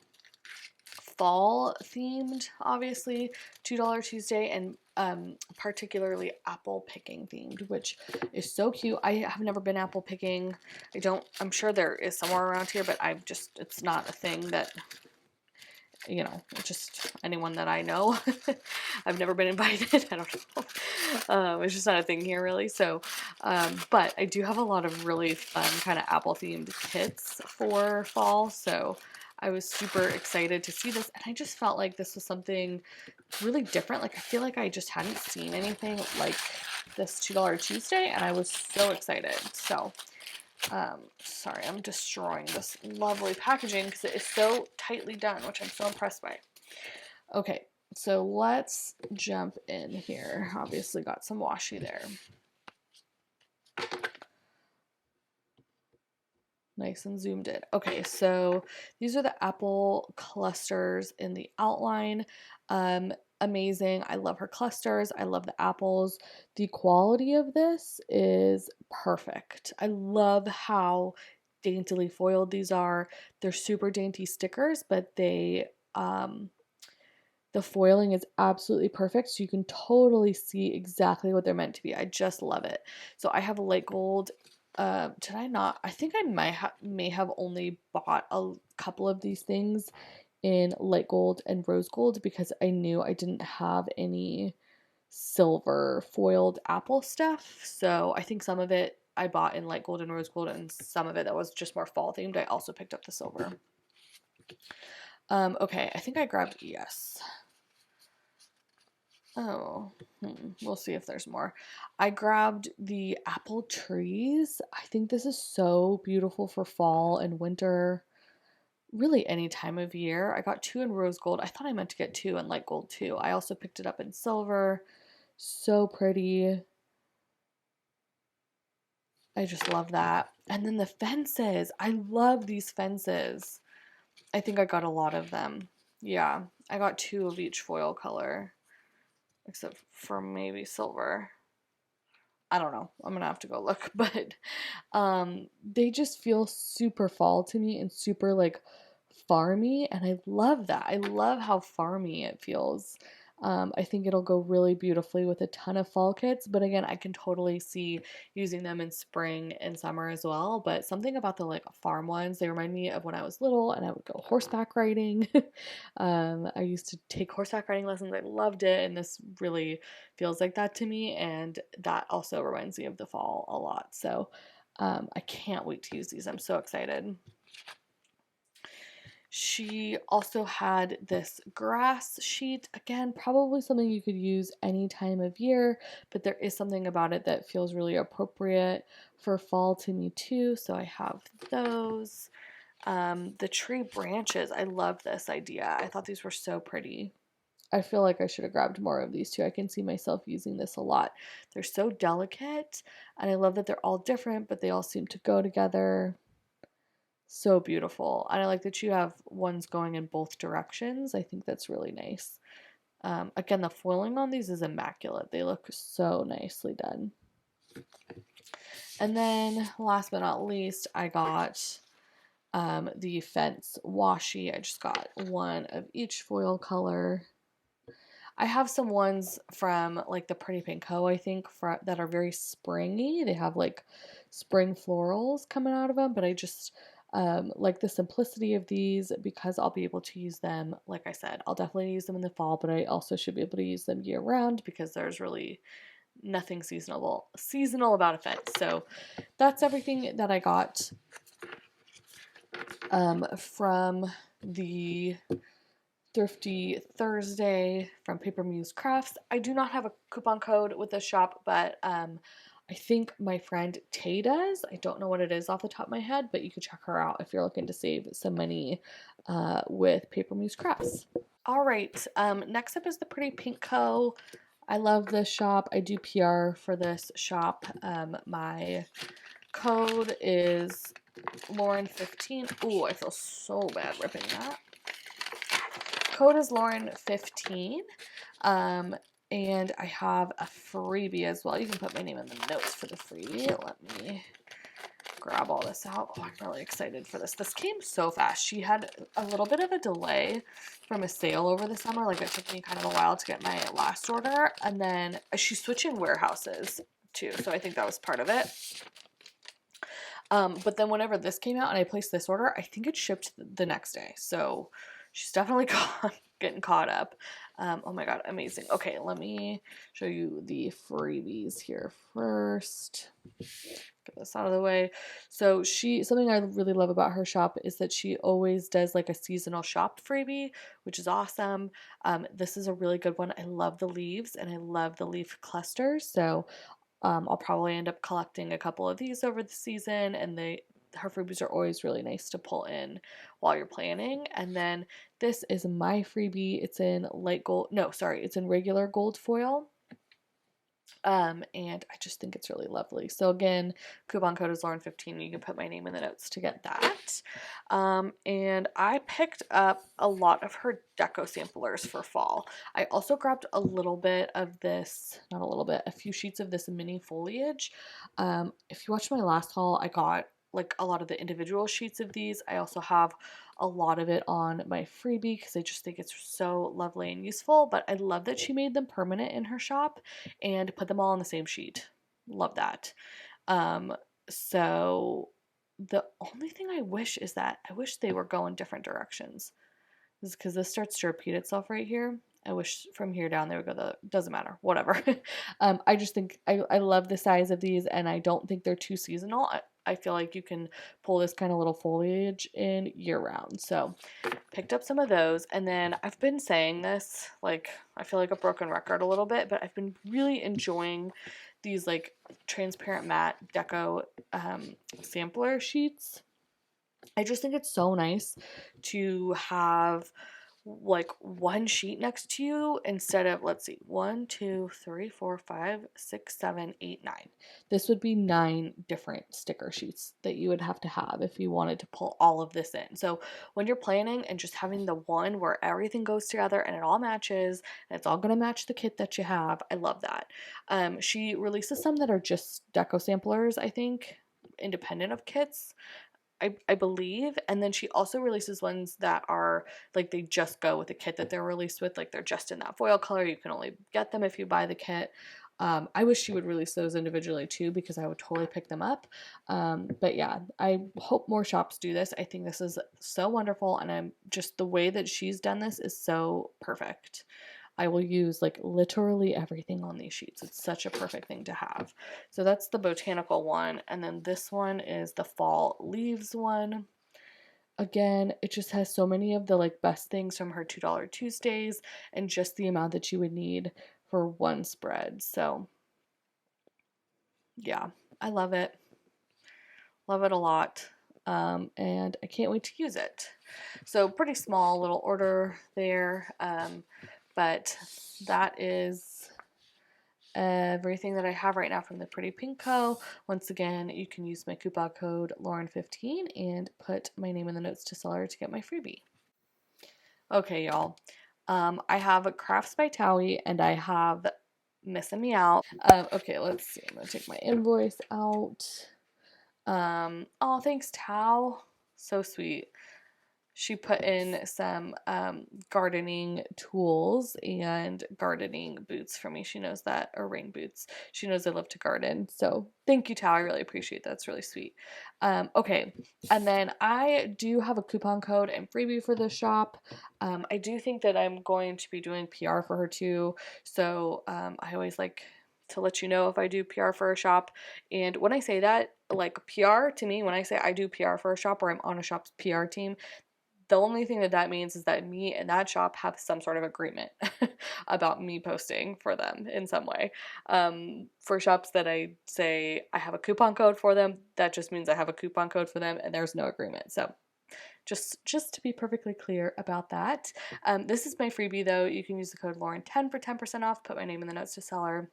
fall themed, obviously, $2 Tuesday, and particularly apple picking themed, which is so cute. I have never been apple picking. I'm sure there is somewhere around here, but it's not a thing that, you know, just anyone that I know. I've never been invited. I don't know. It's just not a thing here, really. So, but I do have a lot of really fun kind of apple themed kits for fall. So I was super excited to see this, and I just felt like this was something really different. Like I feel like I just hadn't seen anything like this $2 Tuesday, and I was so excited. So sorry, I'm destroying this lovely packaging because it is so tightly done, which I'm so impressed by. Okay, so let's jump in here. Obviously got some washi there. Nice and zoomed in. Okay, so these are the apple clusters in the outline. Amazing. I love her clusters. I love the apples. The quality of this is perfect. I love how daintily foiled these are. They're super dainty stickers, but the foiling is absolutely perfect, so you can totally see exactly what they're meant to be. I just love it. So I have a light gold. Did I not? I think I may have only bought a couple of these things in light gold and rose gold because I knew I didn't have any silver foiled apple stuff. So I think some of it I bought in light gold and rose gold, and some of it that was just more fall themed, I also picked up the silver. Okay, I think I grabbed, yes. Oh, we'll see if there's more. I grabbed the apple trees. I think this is so beautiful for fall and winter. Really any time of year. I got 2 in rose gold. I thought I meant to get 2 in light gold too. I also picked it up in silver. So pretty. I just love that. And then the fences. I love these fences. I think I got a lot of them. Yeah, I got 2 of each foil color. Except for maybe silver. I don't know. I'm gonna have to go look, but they just feel super fall to me and super like farmy, and I love that. I love how farmy it feels. I think it'll go really beautifully with a ton of fall kits, but again, I can totally see using them in spring and summer as well. But something about the like farm ones, they remind me of when I was little and I would go horseback riding. I used to take horseback riding lessons. I loved it, and this really feels like that to me, and that also reminds me of the fall a lot. So I can't wait to use these. I'm so excited. She also had this grass sheet. Again, probably something you could use any time of year, but there is something about it that feels really appropriate for fall to me too. So I have those. The tree branches, I love this idea. I thought these were so pretty. I feel like I should have grabbed more of these too. I can see myself using this a lot. They're so delicate, and I love that they're all different, but they all seem to go together. So beautiful. And I like that you have ones going in both directions. I think that's really nice. Again, the foiling on these is immaculate. They look so nicely done. And then last but not least, I got the Fence washi. I just got one of each foil color. I have some ones from like the Pretty Pink Co, I think, that are very springy. They have like spring florals coming out of them, but I just like the simplicity of these because I'll be able to use them. Like I said, I'll definitely use them in the fall, but I also should be able to use them year round because there's really nothing seasonal about a fence. So that's everything that I got from the Thrifty Thursday from Papermuse Crafts. I do not have a coupon code with this shop, but I think my friend Tay does. I don't know what it is off the top of my head, but you could check her out if you're looking to save some money with Papermuse Crafts. All right, next up is the Pretty Pink Co. I love this shop. I do PR for this shop. My code is Lauren15. Ooh, I feel so bad ripping that. Code is Lauren15. And I have a freebie as well. You can put my name in the notes for the freebie. Let me grab all this out. Oh, I'm really excited for this. This came so fast. She had a little bit of a delay from a sale over the summer. Like, it took me kind of a while to get my last order. And then she's switching warehouses too. So I think that was part of it. But then whenever this came out and I placed this order, I think it shipped the next day. So she's definitely getting caught up. Oh my god, amazing. Okay, let me show you the freebies here first. Get this out of the way. So something I really love about her shop is that she always does like a seasonal shop freebie, which is awesome. This is a really good one. I love the leaves and I love the leaf clusters. So I'll probably end up collecting a couple of these over the season, and her freebies are always really nice to pull in while you're planning. And then this is my freebie. It's in it's in regular gold foil. And I just think it's really lovely. So again, coupon code is Lauren15. You can put my name in the notes to get that. And I picked up a lot of her deco samplers for fall. I also grabbed a little bit of this, not a little bit, a few sheets of this mini foliage. If you watched my last haul, I got like a lot of the individual sheets of these. I also have a lot of it on my freebie because I just think it's so lovely and useful. But I love that she made them permanent in her shop and put them all on the same sheet. Love that. So the only thing I wish is that I wish they were going different directions. Because this starts to repeat itself right here. I wish from here down they would go doesn't matter, whatever. I just think I love the size of these, and I don't think they're too seasonal. I feel like you can pull this kind of little foliage in year round. So picked up some of those, and then I've been saying this, like, I feel like a broken record a little bit, but I've been really enjoying these like transparent matte deco sampler sheets. I just think it's so nice to have like one sheet next to you instead of, let's see, 1, 2, 3, 4, 5, 6, 7, 8, 9. This would be 9 different sticker sheets that you would have to have if you wanted to pull all of this in. So when you're planning and just having the one where everything goes together and it all matches and it's all going to match the kit that you have, I love that. She releases some that are just deco samplers, I think, independent of kits. I believe. And then she also releases ones that are like they just go with the kit that they're released with, like they're just in that foil color. You can only get them if you buy the kit. I wish she would release those individually too, because I would totally pick them up. But yeah, I hope more shops do this. I think this is so wonderful, and I'm just, the way that she's done this is so perfect. I will use like literally everything on these sheets. It's such a perfect thing to have. So that's the botanical one. And then this one is the fall leaves one. Again, it just has so many of the like best things from her $2 Tuesdays and just the amount that you would need for one spread. So yeah, I love it. Love it a lot. And I can't wait to use it. So pretty small little order there. But that is everything that I have right now from the Pretty Pink Co. Once again, you can use my coupon code Lauren15 and put my name in the notes to seller to get my freebie. Okay, y'all. I have Crafts by Thaowie and I have Miss and Meow. Okay, let's see. I'm going to take my invoice out. Oh, thanks, Tao. so sweet. She put in some gardening tools and gardening boots for me. She knows that, or rain boots. She knows I love to garden. So thank you, Tao. I really appreciate that. It's really sweet. Okay. And then I do have a coupon code and freebie for the shop. I do think that I'm going to be doing PR for her too. So I always like to let you know if I do PR for a shop. And when I say that, like PR to me, when I say I do PR for a shop or I'm on a shop's PR team, the only thing that that means is that me and that shop have some sort of agreement about me posting for them in some way. For shops that I say I have a coupon code for them, that just means I have a coupon code for them and there's no agreement. So just to be perfectly clear about that. This is my freebie though. You can use the code Lauren10 for 10% off. Put my name in the notes to seller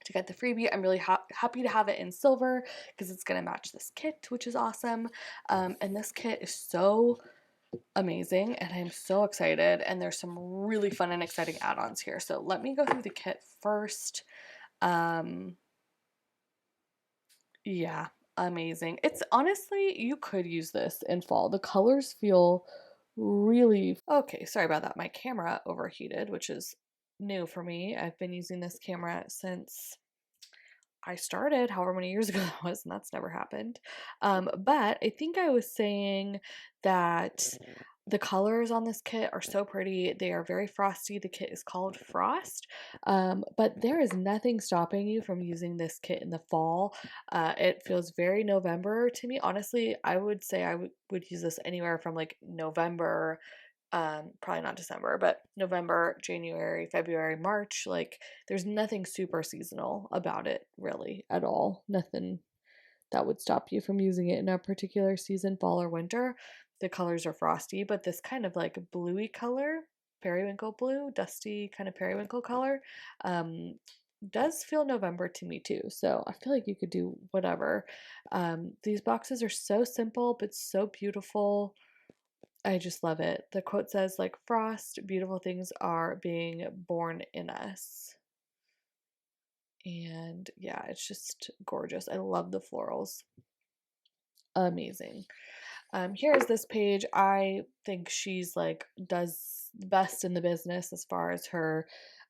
to get the freebie. I'm really happy to have it in silver because it's going to match this kit, which is awesome. And this kit is so amazing and I'm so excited, and there's some really fun and exciting add-ons here. So let me go through the kit first. Yeah, amazing. It's honestly, you could use this in fall. The colors feel really okay. Sorry about that. My camera overheated, which is new for me. I've been using this camera since I started, however many years ago that was, and that's never happened. But I think I was saying that the colors on this kit are so pretty. They are very frosty. The kit is called Frost, but there is nothing stopping you from using this kit in the fall. It feels very November to me. Honestly, I would say I would use this anywhere from like November, probably not December, but November, January, February, March. Like there's nothing super seasonal about it really at all. Nothing that would stop you from using it in a particular season, fall or winter. The colors are frosty, but this kind of like bluey color, periwinkle blue, dusty kind of periwinkle color, um, does feel November to me too. So I feel like you could do whatever. These boxes are so simple but so beautiful. I just love it. The quote says, like, frost, beautiful things are being born in us. And yeah, it's just gorgeous. I love the florals. Amazing. Here's this page. I think she's like does best in the business as far as her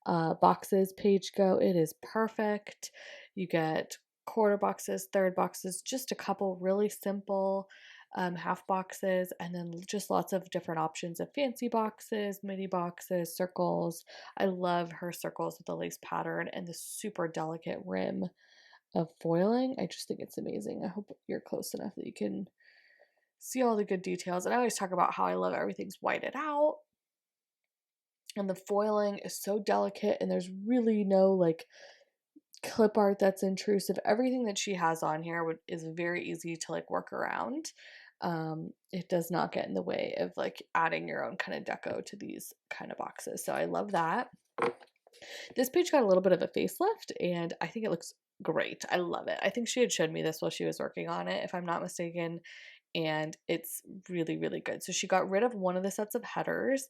boxes page go. It is perfect. You get quarter boxes, third boxes, just a couple really simple half boxes, and then just lots of different options of fancy boxes, mini boxes, circles. I love her circles with the lace pattern and the super delicate rim of foiling. I just think it's amazing. I hope you're close enough that you can see all the good details. And I always talk about how I love everything's whited out. And the foiling is so delicate, and there's really no like clip art that's intrusive. Everything that she has on here is very easy to like work around. It does not get in the way of like adding your own kind of deco to these kind of boxes. So I love that. This page got a little bit of a facelift, and I think it looks great. I love it. I think she had showed me this while she was working on it, if I'm not mistaken, and it's really, really good. So she got rid of one of the sets of headers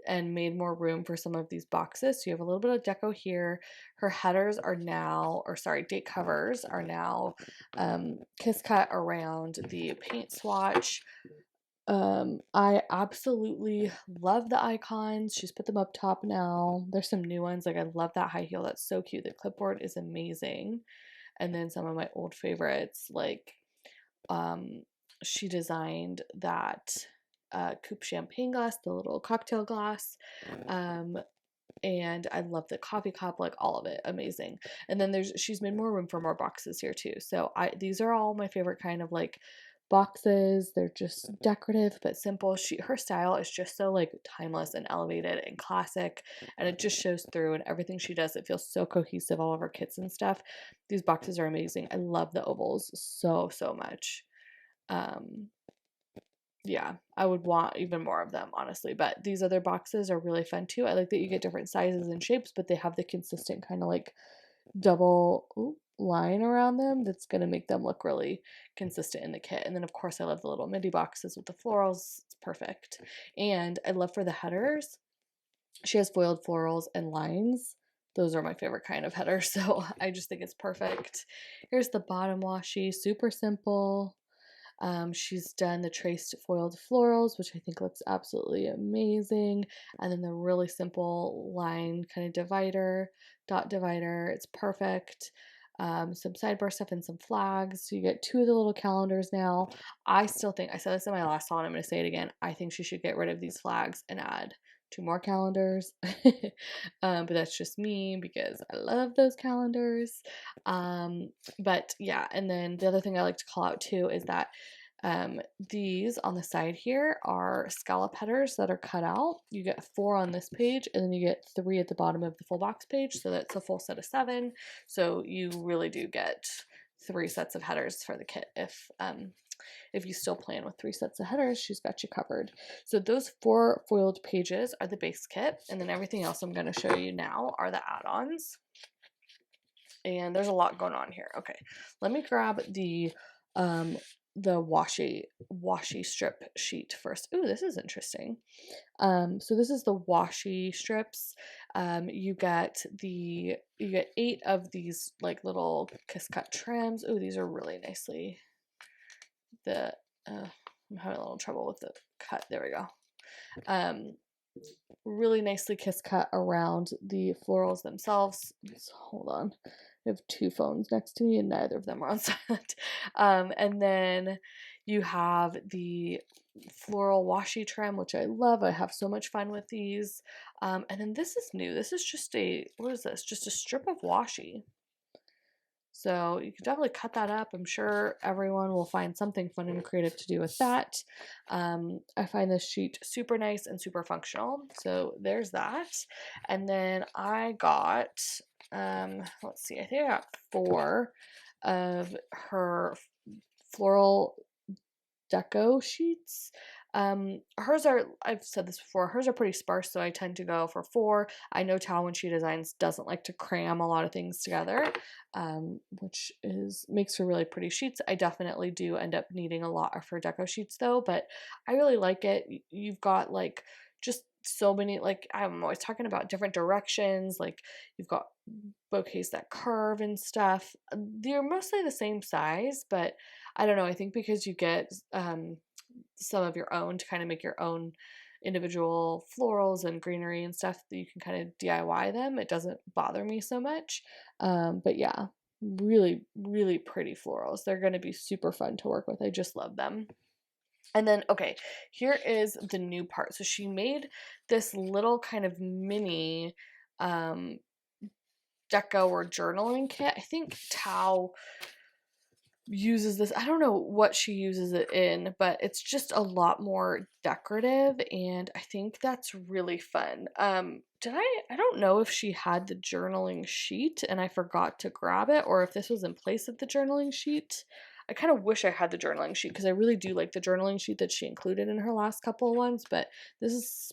and made more room for some of these boxes. So you have a little bit of deco here. Her headers are now, or sorry, date covers are now kiss cut around the paint swatch. I absolutely love the icons. She's put them up top now. There's some new ones. Like I love that high heel. That's so cute. The clipboard is amazing. And then some of my old favorites, like she designed that coupe champagne glass, the little cocktail glass. And I love the coffee cup, like all of it, amazing. And then she's made more room for more boxes here too. So these are all my favorite kind of like boxes. They're just decorative but simple. Her style is just so like timeless and elevated and classic, and it just shows through in everything she does. It feels so cohesive, all of her kits and stuff. These boxes are amazing. I love the ovals so much. Yeah, I would want even more of them, honestly. But these other boxes are really fun too. I like that you get different sizes and shapes, but they have the consistent kind of like double line around them that's going to make them look really consistent in the kit. And then, of course, I love the little midi boxes with the florals. It's perfect. And I love for the headers, she has foiled florals and lines. Those are my favorite kind of headers, so I just think it's perfect. Here's the bottom washi, super simple. She's done the traced foiled florals, which I think looks absolutely amazing. And then the really simple line kind of divider, dot divider. It's perfect. Some sidebar stuff and some flags. So you get 2 of the little calendars now. I still think, I said this in my last haul and I'm going to say it again. I think she should get rid of these flags and add 2 more calendars. But that's just me because I love those calendars. But yeah, and then the other thing I like to call out too is that these on the side here are scallop headers that are cut out. You get 4 on this page, and then you get 3 at the bottom of the full box page, so that's a full set of 7. So you really do get 3 sets of headers for the kit. If you still plan with 3 sets of headers, she's got you covered. So those 4 foiled pages are the base kit, and then everything else I'm going to show you now are the add-ons. And there's a lot going on here. Okay, let me grab the washi strip sheet first. Ooh, this is interesting. So this is the washi strips. You get 8 of these like little kiss cut trims. Ooh, these are really nicely. I'm having a little trouble with the cut. There we go. Really nicely kiss cut around the florals themselves. Just hold on. I have 2 phones next to me and neither of them are on silent. And then you have the floral washi trim, which I love. I have so much fun with these. And then this is new. This is just what is this? Just a strip of washi. So you can definitely cut that up. I'm sure everyone will find something fun and creative to do with that. I find this sheet super nice and super functional. So there's that. And then I got, let's see, I think I got 4 of her floral deco sheets. Hers are, I've said this before, hers are pretty sparse, so I tend to go for 4. I know Tao, when she designs, doesn't like to cram a lot of things together, which makes for really pretty sheets. I definitely do end up needing a lot of her deco sheets though, but I really like it. You've got like just so many, like I'm always talking about different directions, like you've got bouquets that curve and stuff. They're mostly the same size, but I don't know, I think because you get some of your own to kind of make your own individual florals and greenery and stuff that you can kind of DIY them, it doesn't bother me so much. But yeah, really, really pretty florals. They're going to be super fun to work with. I just love them. And then, okay, here is the new part. So she made this little kind of mini deco or journaling kit. I think Tao uses this. I don't know what she uses it in, but it's just a lot more decorative, and I think that's really fun. I don't know if she had the journaling sheet and I forgot to grab it, or if this was in place of the journaling sheet. I kind of wish I had the journaling sheet because I really do like the journaling sheet that she included in her last couple of ones, but this is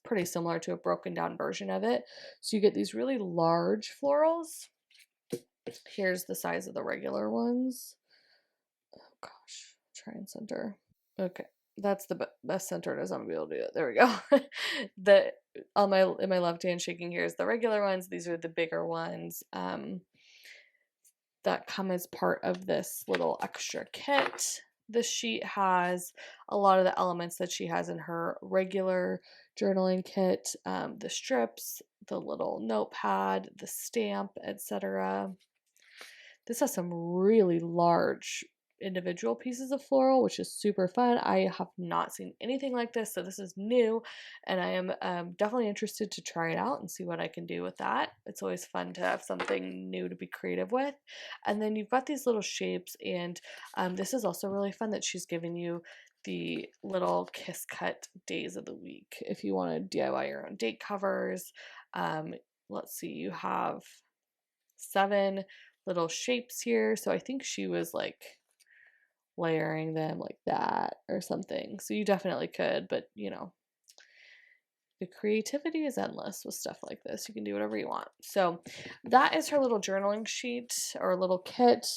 pretty similar to a broken down version of it. So you get these really large florals. Here's the size of the regular ones. Oh gosh, try and center. Okay, that's the best centered as I'm gonna be able to do it. There we go. In my left hand shaking here is the regular ones. These are the bigger ones that come as part of this little extra kit. This sheet has a lot of the elements that she has in her regular journaling kit, the strips, the little notepad, the stamp, etc. This has some really large individual pieces of floral, which is super fun. I have not seen anything like this, so this is new, and I am definitely interested to try it out and see what I can do with that. It's always fun to have something new to be creative with. And then you've got these little shapes, and this is also really fun that she's giving you the little kiss cut days of the week if you want to DIY your own date covers. Let's see, you have 7 little shapes here, so I think she was like layering them like that or something. So you definitely could, but you know, the creativity is endless with stuff like this. You can do whatever you want. So that is her little journaling sheet or little kit.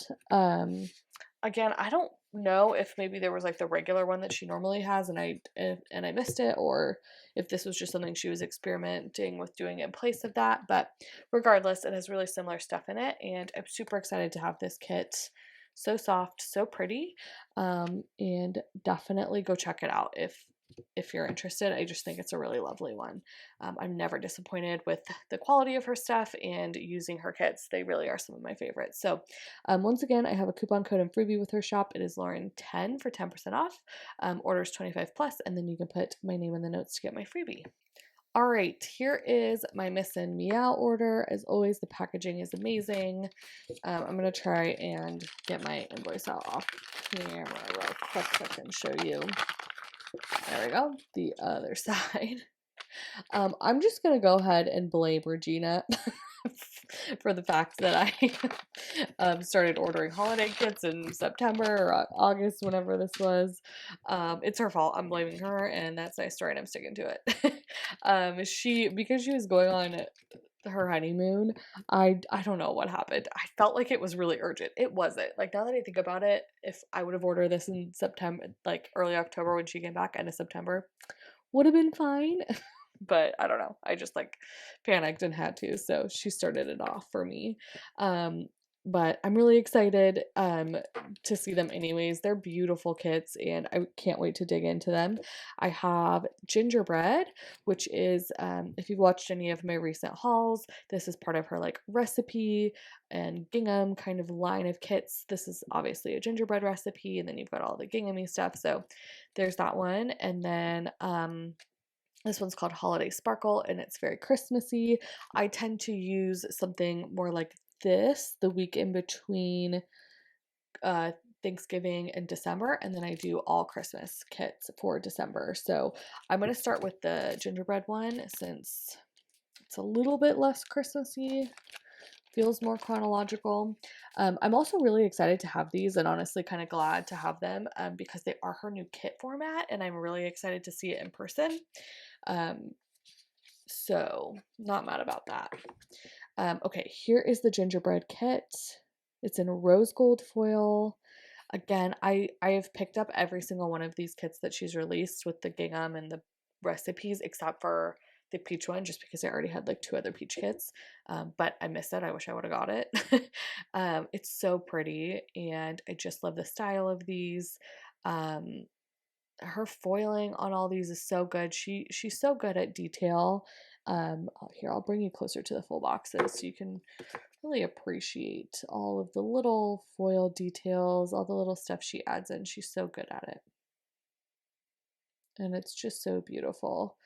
Again, I don't know if maybe there was like the regular one that she normally has and I missed it, or if this was just something she was experimenting with doing in place of that. But regardless, it has really similar stuff in it, and I'm super excited to have this kit So soft, so pretty, and definitely go check it out if you're interested. I just think it's a really lovely one. I'm never disappointed with the quality of her stuff and using her kits. They really are some of my favorites. So once again, I have a coupon code and freebie with her shop. It is Lauren10 for 10% off. Orders 25 plus, and then you can put my name in the notes to get my freebie. All right, here is my Miss and Meow order. As always, the packaging is amazing. I'm going to try and get my invoice out off camera real quick so I can show you. There we go, the other side. I'm just going to go ahead and blame Regina for the fact that I started ordering holiday kits in September or August, whenever this was. It's her fault. I'm blaming her, and that's my story, and I'm sticking to it. Because she was going on her honeymoon, I don't know what happened. I felt like it was really urgent. It wasn't. Like, now that I think about it, if I would have ordered this in September, like early October when she came back, end of September, would have been fine. But I don't know. I just like panicked and had to. So she started it off for me. But I'm really excited to see them anyways. They're beautiful kits and I can't wait to dig into them. I have gingerbread, which is, if you've watched any of my recent hauls, this is part of her like recipe and gingham kind of line of kits. This is obviously a gingerbread recipe, and then you've got all the ginghamy stuff. So there's that one. And then this one's called Holiday Sparkle, and it's very Christmassy. I tend to use something more like this the week in between Thanksgiving and December, and then I do all Christmas kits for December. So I'm going to start with the gingerbread one since it's a little bit less Christmassy. Feels more chronological. I'm also really excited to have these and honestly kind of glad to have them because they are her new kit format, and I'm really excited to see it in person. So not mad about that. Okay, here is the gingerbread kit. It's in rose gold foil. Again, I have picked up every single one of these kits that she's released with the gingham and the recipes, except for the peach one, just because I already had like 2 other peach kits. But I missed it. I wish I would have got it. It's so pretty, and I just love the style of these. Her foiling on all these is so good. She's so good at detail. Here, I'll bring you closer to the full boxes so you can really appreciate all of the little foil details, all the little stuff she adds in. She's so good at it. And it's just so beautiful.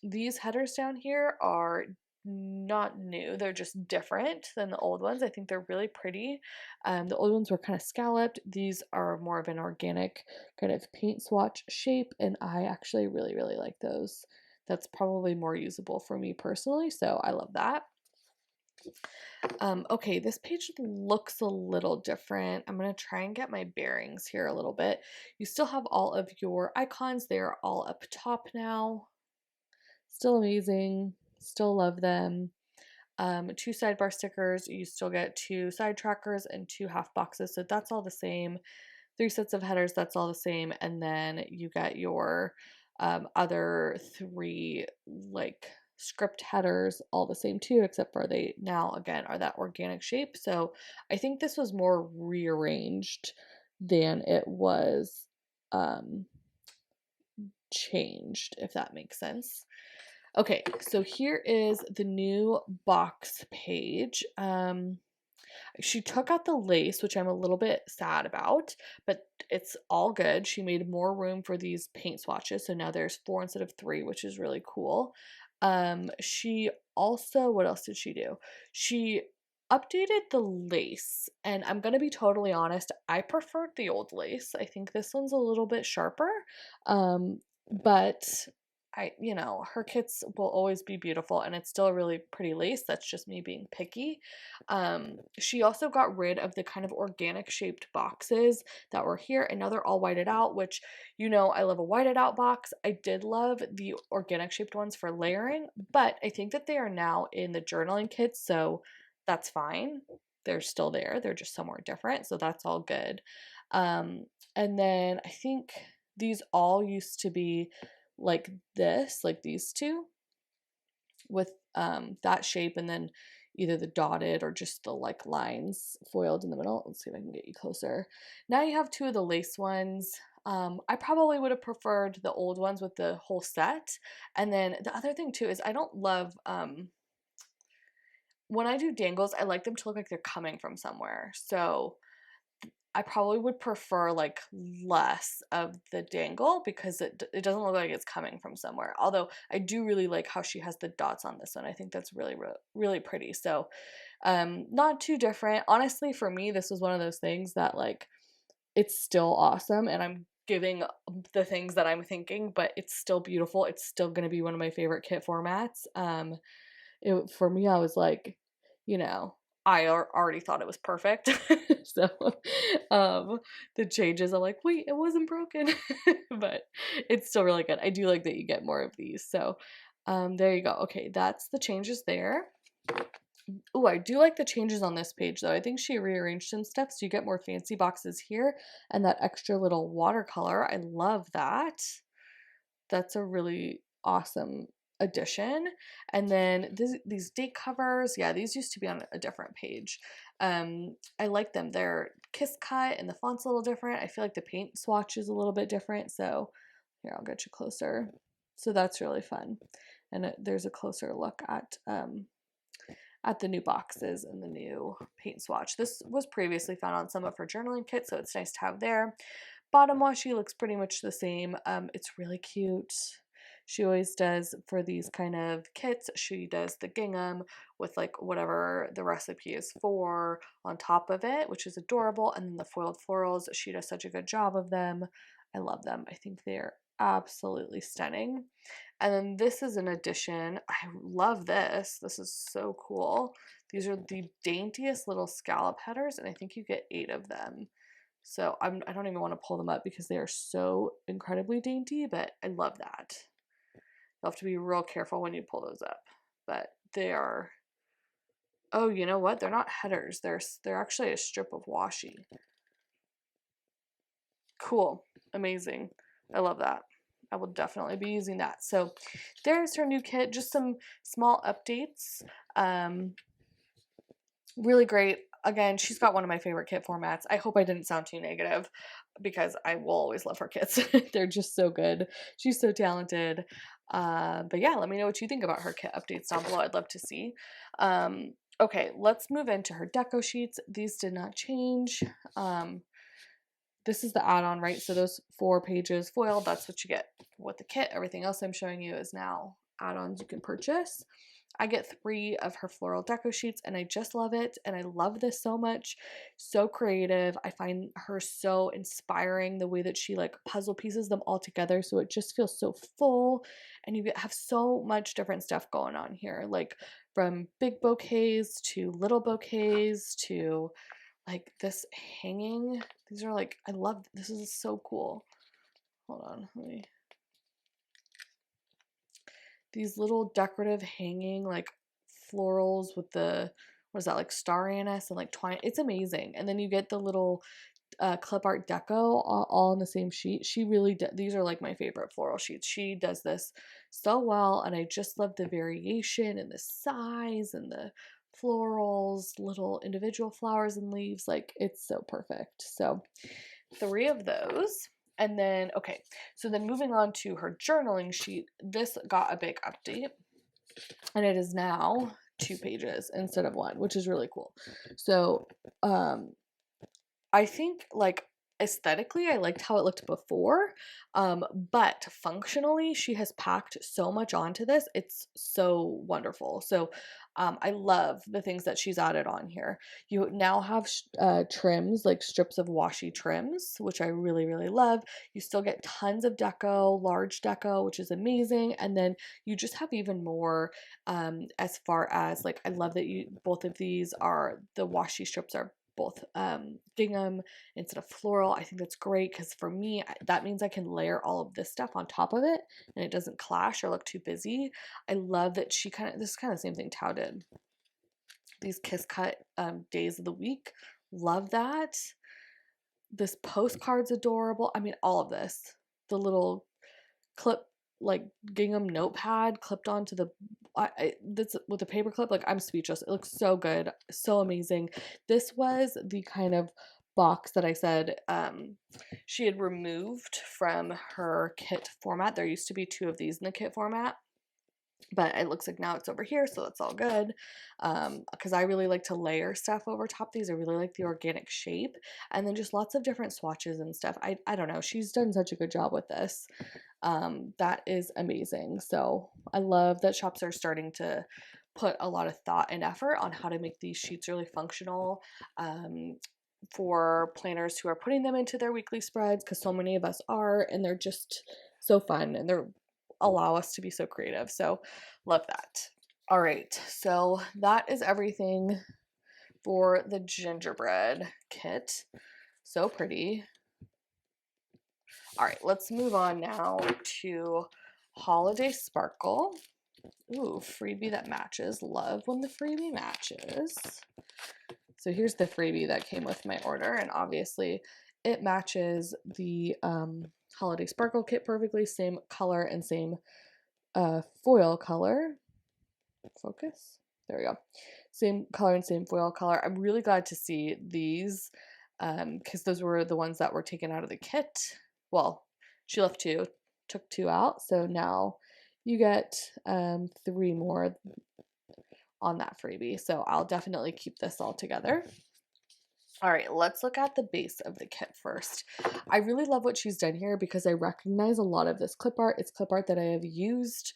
These headers down here are not new. They're just different than the old ones. I think they're really pretty. The old ones were kind of scalloped. These are more of an organic kind of paint swatch shape, and I actually really, really like those. That's probably more usable for me personally, so I love that. Okay, this page looks a little different. I'm going to try and get my bearings here a little bit. You still have all of your icons. They're all up top now. Still amazing. Still love them. 2 sidebar stickers. You still get 2 side trackers and 2 half boxes. So that's all the same. 3 sets of headers. That's all the same. And then you get your other 3 like script headers all the same too, except for they now again are that organic shape. So I think this was more rearranged than it was changed, if that makes sense. Okay, so here is the new box page. She took out the lace, which I'm a little bit sad about, but it's all good. She made more room for these paint swatches, so now there's 4 instead of 3, which is really cool. She also, what else did she do? She updated the lace, and I'm gonna be totally honest, I preferred the old lace. I think this one's a little bit sharper, but her kits will always be beautiful, and it's still a really pretty lace. That's just me being picky. She also got rid of the kind of organic shaped boxes that were here, and now they're all whited out, which, I love a whited out box. I did love the organic shaped ones for layering, but I think that they are now in the journaling kits, so that's fine. They're still there. They're just somewhere different, so that's all good. And then I think these all used to be like this, like these two with that shape, and then either the dotted or just the like lines foiled in the middle. Let's see if I can get you closer. Now you have two of the lace ones. I probably would have preferred the old ones with the whole set. And then the other thing too is I don't love when I do dangles, I like them to look like they're coming from somewhere. So I probably would prefer like less of the dangle because it doesn't look like it's coming from somewhere. Although I do really like how she has the dots on this one. I think that's really really pretty. So not too different. Honestly, for me, this was one of those things that like it's still awesome and I'm giving the things that I'm thinking, but it's still beautiful. It's still going to be one of my favorite kit formats. For me, I was like, you know, I already thought it was perfect. So the changes, I'm like, wait, it wasn't broken. But it's still really good. I do like that you get more of these. So there you go. Okay, that's the changes there. Oh, I do like the changes on this page though. I think she rearranged some stuff so you get more fancy boxes here and that extra little watercolor. I love that. That's a really awesome addition. And then these date covers, yeah, these used to be on a different page. I like them. They're kiss cut and the font's a little different. I feel like the paint swatch is a little bit different. So here, I'll get you closer. So that's really fun. And there's a closer look at the new boxes and the new paint swatch. This was previously found on some of her journaling kits, so it's nice to have there. Bottom washi looks pretty much the same. It's really cute. She always does for these kind of kits, she does the gingham with like whatever the recipe is for on top of it, which is adorable. And then the foiled florals, she does such a good job of them. I love them. I think they're absolutely stunning. And then this is an addition. I love this. This is so cool. These are the daintiest little scallop headers, and I think you get 8 of them. So I don't even want to pull them up because they are so incredibly dainty, but I love that. You'll have to be real careful when you pull those up. But they are, oh, you know what? They're not headers. They're actually a strip of washi. Cool. Amazing. I love that. I will definitely be using that. So there's her new kit. Just some small updates. Really great. Again, she's got one of my favorite kit formats. I hope I didn't sound too negative because I will always love her kits. They're just so good. She's so talented. But yeah, let me know what you think about her kit updates down below. I'd love to see. Okay, let's move into her deco sheets. These did not change. This is the add-on, right? So those 4 pages foiled, that's what you get with the kit. Everything else I'm showing you is now add-ons you can purchase. I get 3 of her floral deco sheets and I just love it. And I love this so much. So creative. I find her so inspiring the way that she like puzzle pieces them all together. So it just feels so full and you have so much different stuff going on here. Like from big bouquets to little bouquets to like this hanging. These are like, I love, this is so cool. Hold on, let me. These little decorative hanging like florals with the, what is that, like star anise and like twine. It's amazing. And then you get the little clip art deco all on the same sheet. She really these are like my favorite floral sheets. She does this so well and I just love the variation and the size and the florals, little individual flowers and leaves. Like it's so perfect. So 3 of those. And then, okay, so then moving on to her journaling sheet, this got a big update and it is now 2 pages instead of 1, which is really cool. So, I think like aesthetically I liked how it looked before, but functionally she has packed so much onto this. It's so wonderful. So I love the things that she's added on here. You now have trims, like strips of washi trims, which I really really love. You still get tons of deco, large deco, which is amazing. And then you just have even more as far as like, I love that both of these are, the washi strips are both gingham instead of floral. I think that's great because for me that means I can layer all of this stuff on top of it and it doesn't clash or look too busy. I love that she this is kind of the same thing Tao did. These kiss cut days of the week. Love that. This postcard's adorable. I mean all of this. The little clip like gingham notepad clipped onto the that's with a paper clip. Like, I'm speechless. It looks so good, so amazing. This was the kind of box that I said she had removed from her kit format. There used to be 2 of these in the kit format, but it looks like now it's over here, so that's all good. Because I really like to layer stuff over top these. I really like the organic shape, and then just lots of different swatches and stuff. I don't know, she's done such a good job with this. That is amazing. So I love that shops are starting to put a lot of thought and effort on how to make these sheets really functional, for planners who are putting them into their weekly spreads, because so many of us are, and they're just so fun, and they're allow us to be so creative. So love that. All right, so that is everything for the gingerbread kit. So pretty. All right, let's move on now to Holiday Sparkle. Ooh, freebie that matches. Love when the freebie matches. So here's the freebie that came with my order, and obviously it matches the Holiday Sparkle kit perfectly. Same color and same foil color. Focus. There we go. Same color and same foil color. I'm really glad to see these because those were the ones that were taken out of the kit. Well, she left 2, took 2 out, so now you get 3 more on that freebie. So I'll definitely keep this all together. All right, let's look at the base of the kit first. I really love what she's done here because I recognize a lot of this clip art. It's clip art that I have used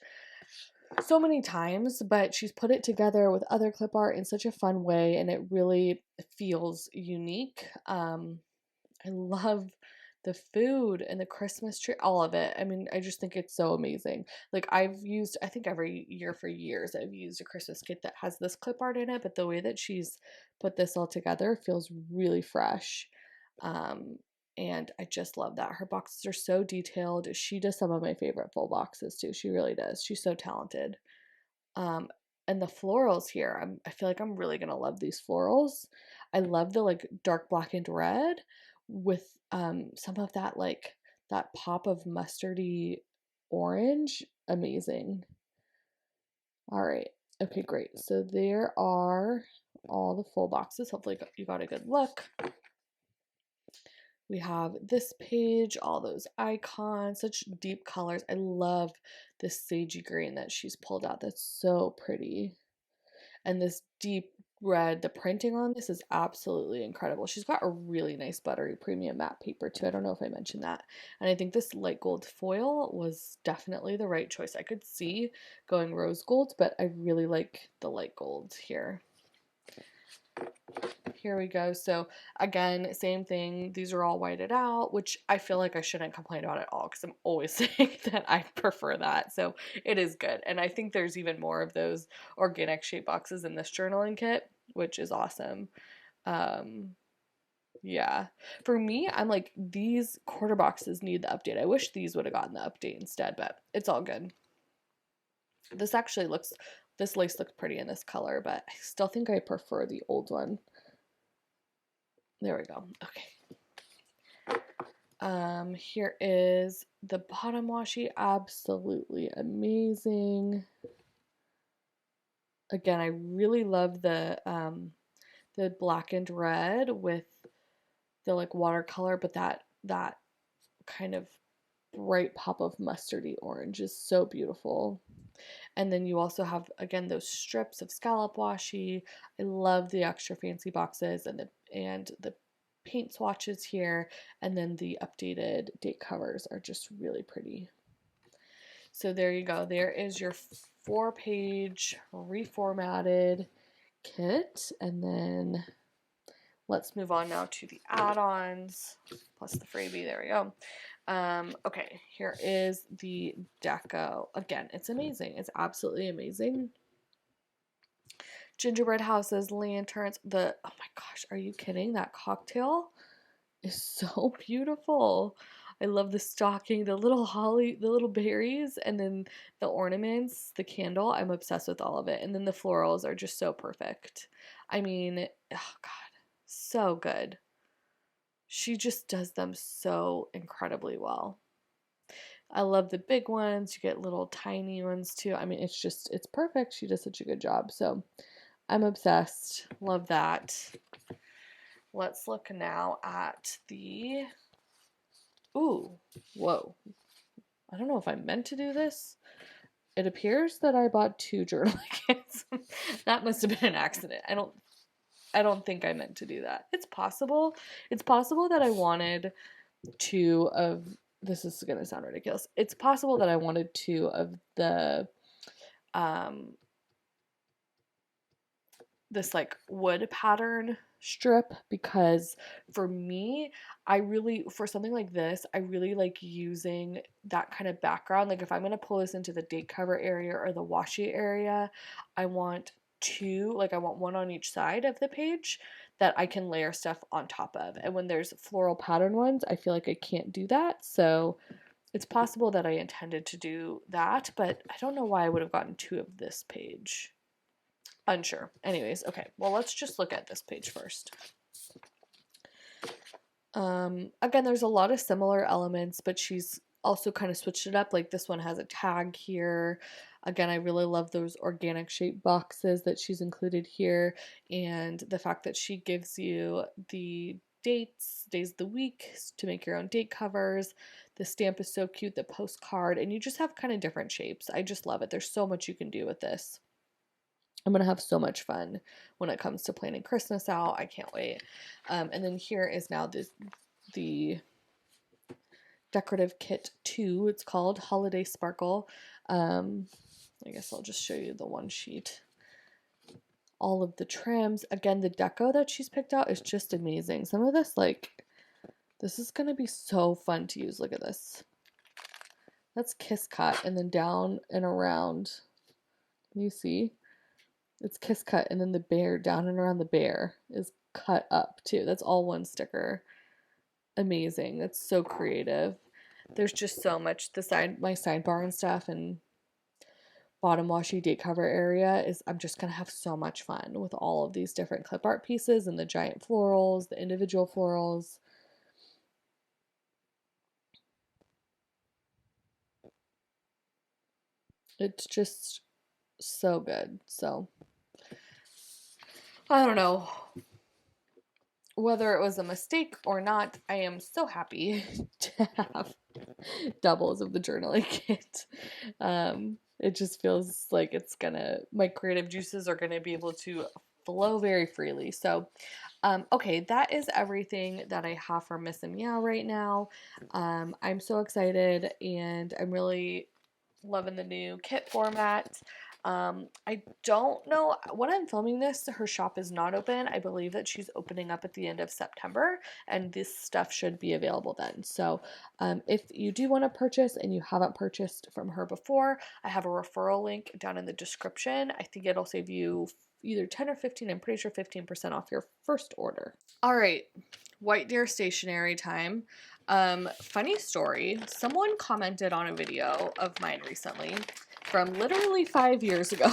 so many times, but she's put it together with other clip art in such a fun way, and it really feels unique. I love the food and the Christmas tree, all of it. I mean, I just think it's so amazing. Like, I've used, I think every year for years, I've used a Christmas kit that has this clip art in it, but the way that she's put this all together feels really fresh. And I just love that. Her boxes are so detailed. She does some of my favorite full boxes too. She really does. She's so talented. And the florals here, I feel like I'm really gonna love these florals. I love the like dark black and red with some of that like that pop of mustardy orange. Amazing. All right. Okay, great. So there are all the full boxes. Hopefully you got a good look. We have this page, all those icons, such deep colors. I love this sagey green that she's pulled out. That's so pretty. And this deep red, the printing on this is absolutely incredible. She's got a really nice buttery premium matte paper too. I don't know if I mentioned that. And I think this light gold foil was definitely the right choice. I could see going rose gold, but I really like the light gold here. Here we go. So again, same thing. These are all whited out, which I feel like I shouldn't complain about at all because I'm always saying that I prefer that. So it is good. And I think there's even more of those organic shape boxes in this journaling kit, which is awesome. Yeah. For me, I'm like, these quarter boxes need the update. I wish these would have gotten the update instead, but it's all good. This actually looks, this lace looks pretty in this color, but I still think I prefer the old one. There we go. Okay. Here is the bottom washi. Absolutely amazing. Again, I really love the black and red with the like watercolor, but that kind of bright pop of mustardy orange is so beautiful. And then you also have, again, those strips of scallop washi. I love the extra fancy boxes and the paint swatches here, and then the updated date covers are just really pretty. So there you go. There is your 4-page reformatted kit. And then let's move on now to the add-ons plus the freebie. There we go. Okay, here is the deco. Again, it's amazing. It's absolutely amazing. Gingerbread houses, lanterns, oh my gosh, are you kidding? That cocktail is so beautiful. I love the stocking, the little holly, the little berries, and then the ornaments, the candle. I'm obsessed with all of it. And then the florals are just so perfect. I mean, oh God, so good. She just does them so incredibly well. I love the big ones. You get little tiny ones too. I mean, it's perfect. She does such a good job. So I'm obsessed. Love that. Let's look now at the, ooh, whoa. I don't know if I meant to do this. It appears that I bought 2 journaling kits. That must have been an accident. I don't think I meant to do that. It's possible. It's possible that I wanted 2 of, this is going to sound ridiculous. It's possible that I wanted 2 of the this like wood pattern strip, because for me, for something like this, I really like using that kind of background. Like if I'm going to pull this into the date cover area or the washi area, I want 2, like I want 1 on each side of the page that I can layer stuff on top of. And when there's floral pattern ones, I feel like I can't do that. So it's possible that I intended to do that, but I don't know why I would have gotten 2 of this page. Unsure. Anyways, okay. Well, let's just look at this page first. Again, there's a lot of similar elements, but she's also kind of switched it up. Like this one has a tag here. Again, I really love those organic shape boxes that she's included here, and the fact that she gives you the dates, days of the week to make your own date covers. The stamp is so cute, the postcard, and you just have kind of different shapes. I just love it. There's so much you can do with this. I'm going to have so much fun when it comes to planning Christmas out. I can't wait. And then here is now the decorative kit 2. It's called Holiday Sparkle. I guess I'll just show you the one sheet. All of the trims. Again, the deco that she's picked out is just amazing. Some of this, like, this is going to be so fun to use. Look at this. That's Kiss Cut, and then down and around. Can you see? It's Kiss Cut, and then the bear, down and around the bear, is cut up too. That's all one sticker. Amazing. That's so creative. There's just so much. My sidebar and stuff and bottom washi date cover area is, I'm just gonna have so much fun with all of these different clip art pieces and the giant florals, the individual florals. It's just so good. So I don't know whether it was a mistake or not. I am so happy to have doubles of the journaling kit. It just feels like my creative juices are gonna be able to flow very freely. So okay, that is everything that I have for Miss and Meow right now. I'm so excited, and I'm really loving the new kit format. I don't know when I'm filming this, her shop is not open. I believe that she's opening up at the end of September, and this stuff should be available then. So if you do want to purchase and you haven't purchased from her before, I have a referral link down in the description. I think it'll save you either 10 or 15, I'm pretty sure 15% off your first order. All right, White Deer Stationery time. Funny story, someone commented on a video of mine recently from literally 5 years ago.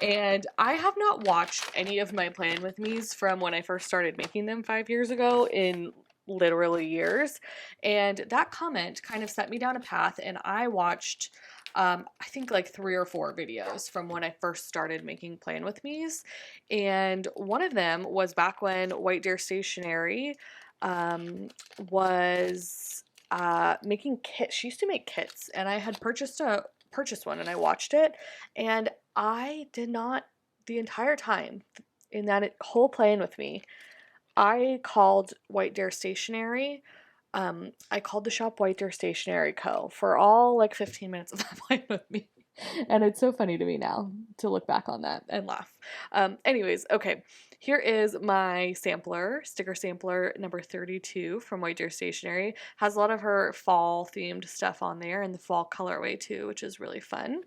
And I have not watched any of my Plan With Me's from when I first started making them 5 years ago in literally years. And that comment kind of set me down a path, and I watched I think like 3 or 4 videos from when I first started making Plan With Me's. And one of them was back when White Deer Stationery was making kits. She used to make kits, and I had purchased one, and I watched it, and I did not, the entire time in that whole Plan With Me, I called White Deer Stationery. I called the shop White Deer Stationery Co. for all like 15 minutes of that Plan With Me. And it's so funny to me now to look back on that and laugh. Anyways, okay. Here is my sampler, sticker sampler number 32 from White Deer Stationery. Has a lot of her fall themed stuff on there, and the fall colorway too, which is really fun.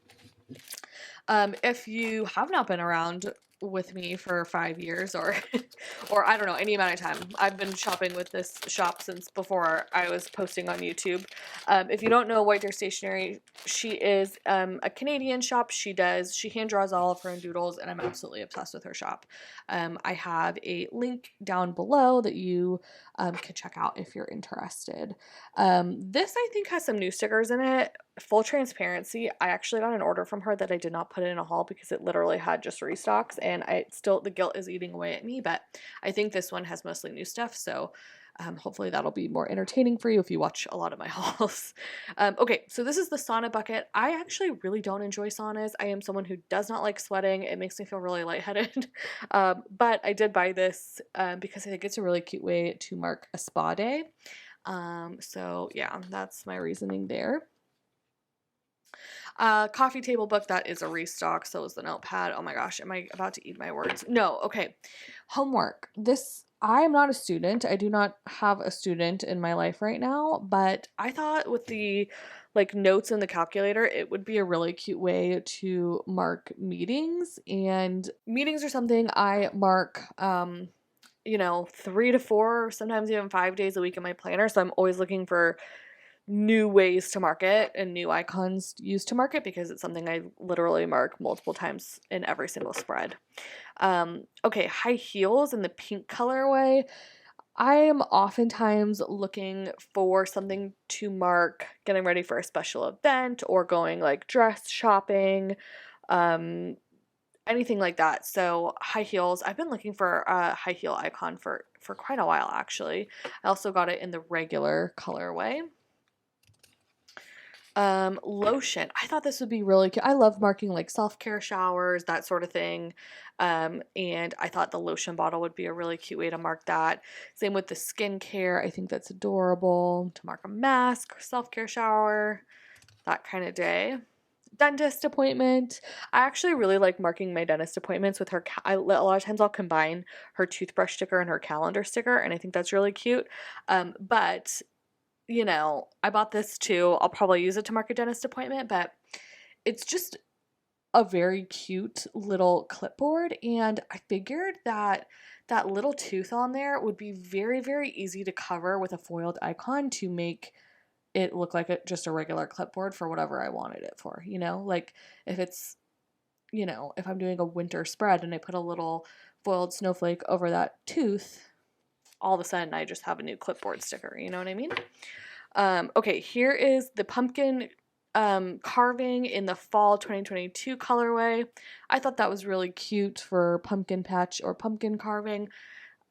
If you have not been around with me for 5 years or or I don't know, any amount of time. I've been shopping with this shop since before I was posting on YouTube. If you don't know White Deer Stationery, she is a Canadian shop. She hand draws all of her own doodles, and I'm absolutely obsessed with her shop. I have a link down below that you can check out if you're interested. This I think has some new stickers in it. Full transparency, I actually got an order from her that I did not put in a haul because it literally had just restocks, and the guilt is eating away at me, but I think this one has mostly new stuff, so hopefully that'll be more entertaining for you if you watch a lot of my hauls. Okay, so this is the sauna bucket. I actually really don't enjoy saunas. I am someone who does not like sweating. It makes me feel really lightheaded. But I did buy this because I think it's a really cute way to mark a spa day. So yeah, that's my reasoning there. Coffee table book, that is a restock. So is the notepad. Oh my gosh, am I about to eat my words? No, okay. Homework. I am not a student. I do not have a student in my life right now, but I thought with the notes in the calculator, it would be a really cute way to mark meetings. And meetings are something I mark 3 to 4, sometimes even 5 days a week in my planner. So I'm always looking for new ways to market and new icons used to market because it's something I literally mark multiple times in every single spread. Okay, high heels in the pink colorway. I am oftentimes looking for something to mark getting ready for a special event or going dress shopping, anything like that. So high heels, I've been looking for a high heel icon for quite a while actually. I also got it in the regular colorway. Lotion. I thought this would be really cute. I love marking self-care showers, that sort of thing. And I thought the lotion bottle would be a really cute way to mark that. Same with the skincare. I think that's adorable to mark a mask, self-care shower, that kind of day. Dentist appointment. I actually really like marking my dentist appointments with her. A lot of times I'll combine her toothbrush sticker and her calendar sticker, and I think that's really cute. But I bought this too. I'll probably use it to mark a dentist appointment, but it's just a very cute little clipboard. And I figured that that little tooth on there would be very, very easy to cover with a foiled icon to make it look like just a regular clipboard for whatever I wanted it for, if it's, if I'm doing a winter spread and I put a little foiled snowflake over that tooth, all of a sudden I just have a new clipboard sticker, you know what I mean? Okay, here is the pumpkin carving in the fall 2022 colorway. I thought that was really cute for pumpkin patch or pumpkin carving.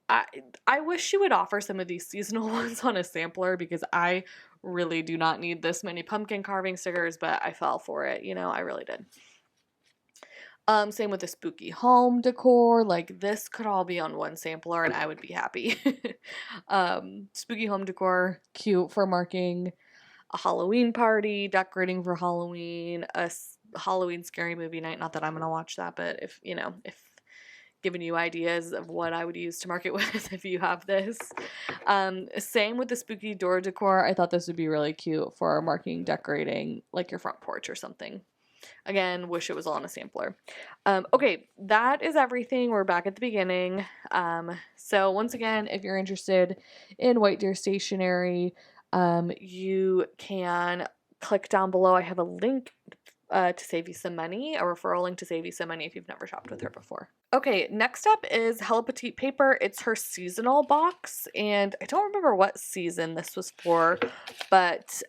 I wish she would offer some of these seasonal ones on a sampler because I really do not need this many pumpkin carving stickers, but I fell for it, I really did. Same with the spooky home decor. This could all be on one sampler and I would be happy. Spooky home decor, cute for marking a Halloween party, decorating for Halloween, a Halloween scary movie night. Not that I'm gonna watch that, but if giving you ideas of what I would use to mark it with if you have this. Same with the spooky door decor. I thought this would be really cute for marking, decorating your front porch or something. Again, wish it was all on a sampler. Okay, that is everything. We're back at the beginning. So once again, if you're interested in White Deer Stationery, you can click down below. I have a link to save you some money, a referral link to save you some money if you've never shopped with her before. Okay, next up is Hello Petite paper. It's her seasonal box, and I don't remember what season this was for, but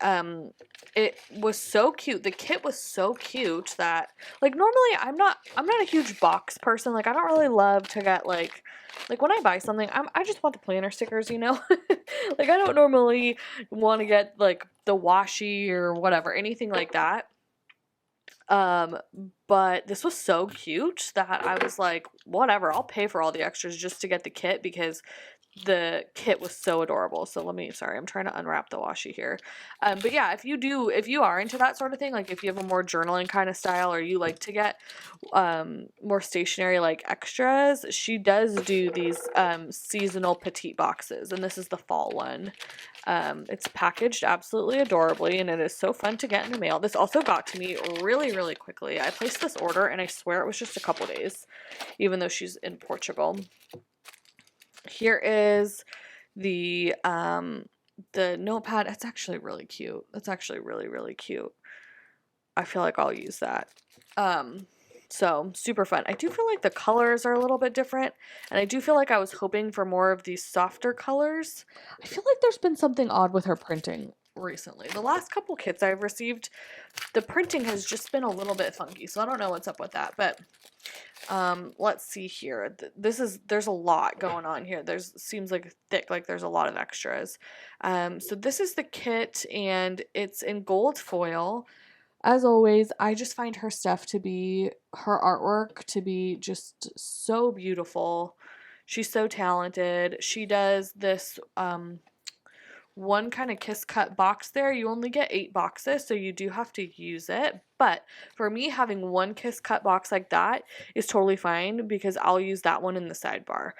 it was so cute. The kit was so cute that normally I'm not a huge box person. I don't really love to get when I buy something, I just want the planner stickers, I don't normally want to get the washi or whatever, anything like that. But this was so cute that I was like, whatever, I'll pay for all the extras just to get the kit because the kit was so adorable. So sorry, I'm trying to unwrap the washi here. But yeah, if you are into that sort of thing, like if you have a more journaling kind of style, or you like to get more stationery like extras, she does do these seasonal petite boxes, and this is the fall one. It's packaged absolutely adorably, and it is so fun to get in the mail. This also got to me really, really quickly. I placed this order, and I swear it was just a couple days, even though she's in Portugal. Here is the notepad. It's actually really cute. That's actually really, really cute. I feel like I'll use that. So super fun. I do feel like the colors are a little bit different, and I do feel like I was hoping for more of these softer colors. I feel like there's been something odd with her printing recently. The last couple kits I've received, the printing has just been a little bit funky, so I don't know what's up with that. But let's see here. There's a lot going on here. Seems like thick, like there's a lot of extras. So this is the kit, and it's in gold foil. As always, I just find her artwork to be just so beautiful. She's so talented. She does this one kind of kiss cut box there. You only get 8 boxes, so you do have to use it. But for me, having one kiss cut box like that is totally fine, because I'll use that one in the sidebar.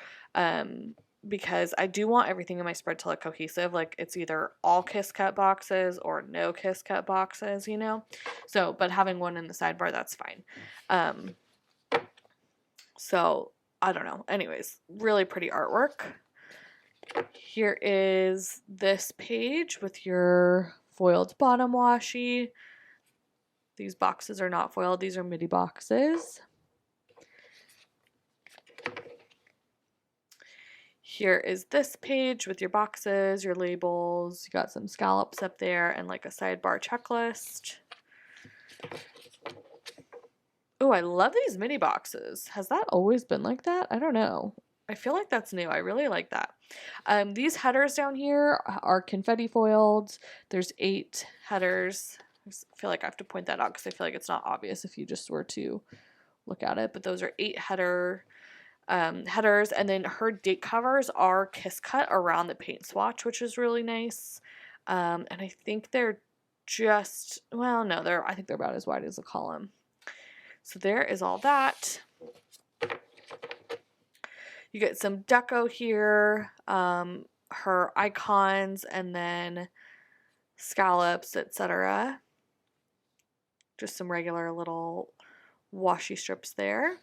Because I do want everything in my spread to look cohesive. Like, it's either all kiss cut boxes or no kiss cut boxes, you know? So, but having one in the sidebar, that's fine. So, I don't know. Anyways, really pretty artwork. Here is this page with your foiled bottom washi. These boxes are not foiled. These are midi boxes. Here is this page with your boxes, your labels. You got some scallops up there and like a sidebar checklist. Oh, I love these mini boxes. Has that always been like that? I don't know. I feel like that's new. I really like that. These headers down here are confetti foiled. There's 8 headers. I feel like I have to point that out because I feel like it's not obvious if you just were to look at it. But those are 8 headers. And then her date covers are kiss cut around the paint swatch, which is really nice. And I think they're just, well, no, I think they're about as wide as a column. So there is all that. You get some deco here, her icons, and then scallops, etc. Just some regular little washi strips there.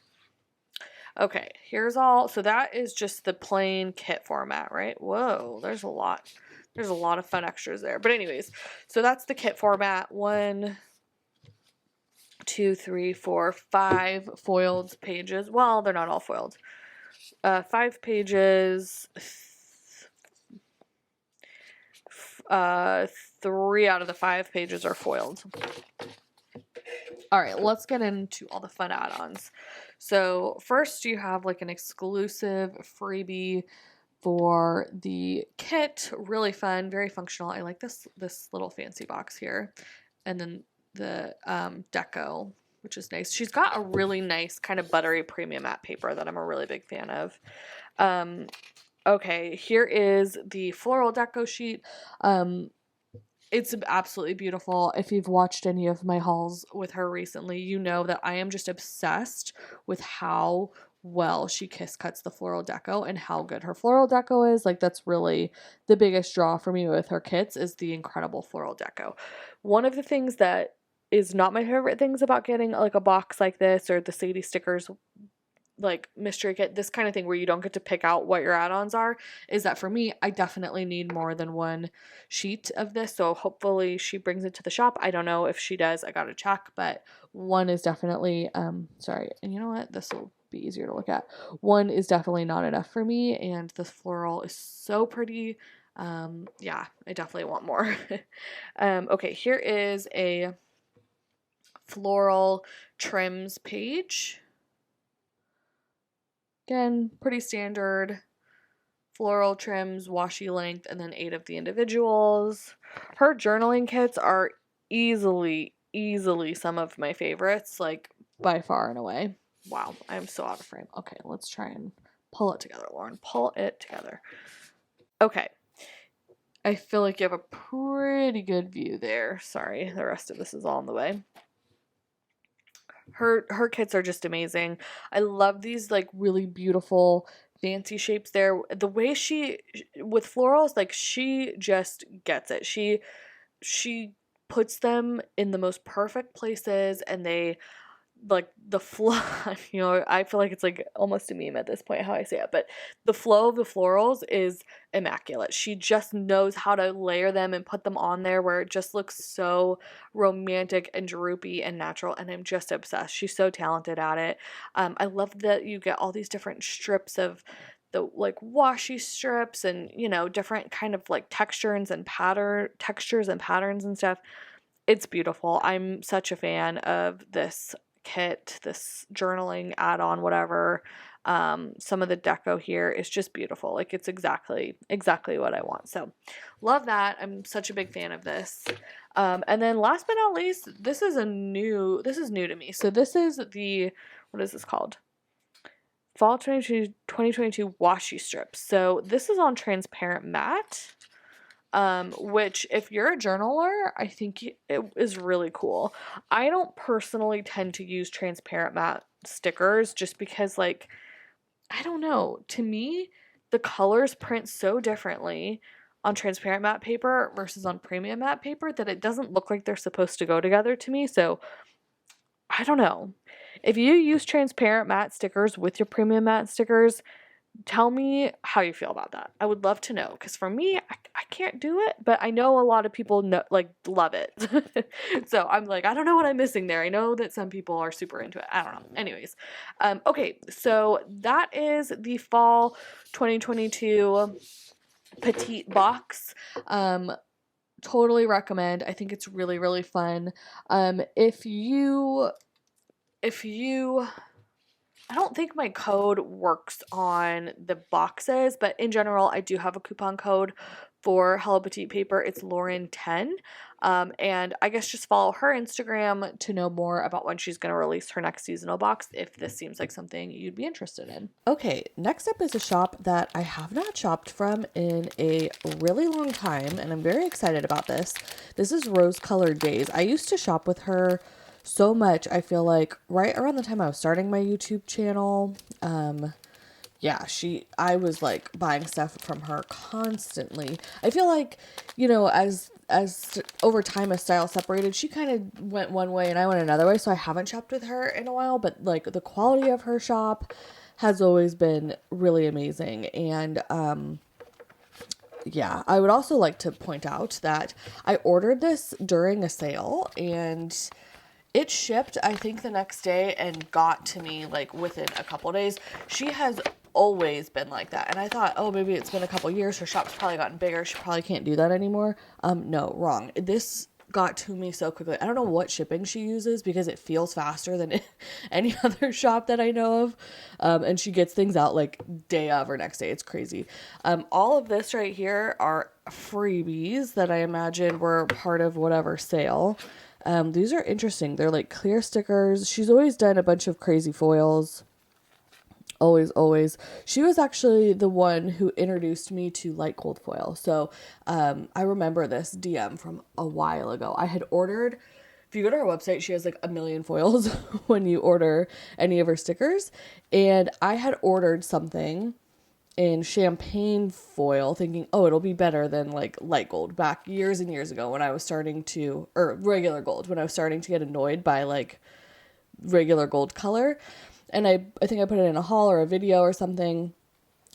Okay, here's all. So that is just the plain kit format, right? Whoa, there's a lot. There's a lot of fun extras there. But anyways, so that's the kit format. 1, 2, 3, 4, 5 foiled pages. Well, they're not all foiled. 5 pages. 3 out of the 5 pages are foiled. All right, let's get into all the fun add-ons. So first you have like an exclusive freebie for the kit. Really fun, very functional. I like this little fancy box here. And then the deco, which is nice. She's got a really nice kind of buttery premium matte paper that I'm a really big fan of. Okay, here is the floral deco sheet. It's absolutely beautiful. If you've watched any of my hauls with her recently, you know that I am just obsessed with how well she kiss cuts the floral deco and how good her floral deco is. Like, that's really the biggest draw for me with her kits, is the incredible floral deco. One of the things that is not my favorite things about getting like a box like this, or the Sadie stickers, like mystery kit, this kind of thing where you don't get to pick out what your add-ons are, is that for me, I definitely need more than one sheet of this. So hopefully she brings it to the shop. I don't know if she does. I gotta check, but one is definitely, sorry. And you know what? This will be easier to look at. One is definitely not enough for me, and the floral is so pretty. Yeah, I definitely want more. Okay, here is a floral trims page. Again, pretty standard. Floral trims, washi length, and then 8 of the individuals. Her journaling kits are easily some of my favorites, like by far and away. Wow, I'm so out of frame. Okay, let's try and Pull it together, Lauren. Pull it together. Okay. I feel like you have a pretty good view there. Sorry, the rest of this is all in the way. Her kits are just amazing. I love these like really beautiful fancy shapes there. The way she with florals, like she just gets it. She puts them in the most perfect places, and they like the flow, you know, I feel like it's like almost a meme at this point how I say it, but the flow of the florals is immaculate. She just knows how to layer them and put them on there where it just looks so romantic and droopy and natural, and I'm just obsessed. She's so talented at it. I love that you get all these different strips of the like washi strips and, you know, different kind of like textures and patterns and stuff. It's beautiful. I'm such a fan of this kit, this journaling add-on, whatever. Some of the deco here is just beautiful. Like it's exactly what I want. So love that. I'm such a big fan of this. And then last but not least, this is new to me. So this is what is this called? Fall 2022 washi strips. So this is on transparent matte. Which if you're a journaler, I think it is really cool. I don't personally tend to use transparent matte stickers just because, like, I don't know, to me, the colors print so differently on transparent matte paper versus on premium matte paper that it doesn't look like they're supposed to go together to me. So I don't know. If you use transparent matte stickers with your premium matte stickers, tell me how you feel about that. I would love to know, because for me, I can't do it, but I know a lot of people love it. So I'm like, I don't know what I'm missing there. I know that some people are super into it. I don't know. Anyways, okay, so that is the fall 2022 Petite box. Totally recommend. I think it's really, really fun. If you I don't think my code works on the boxes, but in general, I do have a coupon code for Hello Petite Paper. It's Lauren10. And I guess just follow her Instagram to know more about when she's going to release her next seasonal box, if this seems like something you'd be interested in. Okay, next up is a shop that I have not shopped from in a really long time, and I'm very excited about this. This is Rose Colored Daze. I used to shop with her so much. I feel like right around the time I was starting my YouTube channel. I was like buying stuff from her constantly. I feel like, you know, as over time as style separated, she kind of went one way and I went another way. So I haven't shopped with her in a while, but like the quality of her shop has always been really amazing. And, I would also like to point out that I ordered this during a sale, and it shipped, I think, the next day and got to me like within a couple days. She has always been like that. And I thought, oh, maybe it's been a couple years. Her shop's probably gotten bigger. She probably can't do that anymore. No, wrong. This got to me so quickly. I don't know what shipping she uses because it feels faster than any other shop that I know of. And she gets things out like day of or next day. It's crazy. All of this right here are freebies that I imagine were part of whatever sale. These are interesting. They're like clear stickers. She's always done a bunch of crazy foils. Always. She was actually the one who introduced me to light gold foil. So, I remember this DM from a while ago. I had ordered, if you go to her website, she has like a million foils when you order any of her stickers. And I had ordered something in champagne foil thinking, oh, it'll be better than like light gold back years and years ago when I was starting to, or regular gold, when I was starting to get annoyed by like regular gold color. And I think I put it in a haul or a video or something.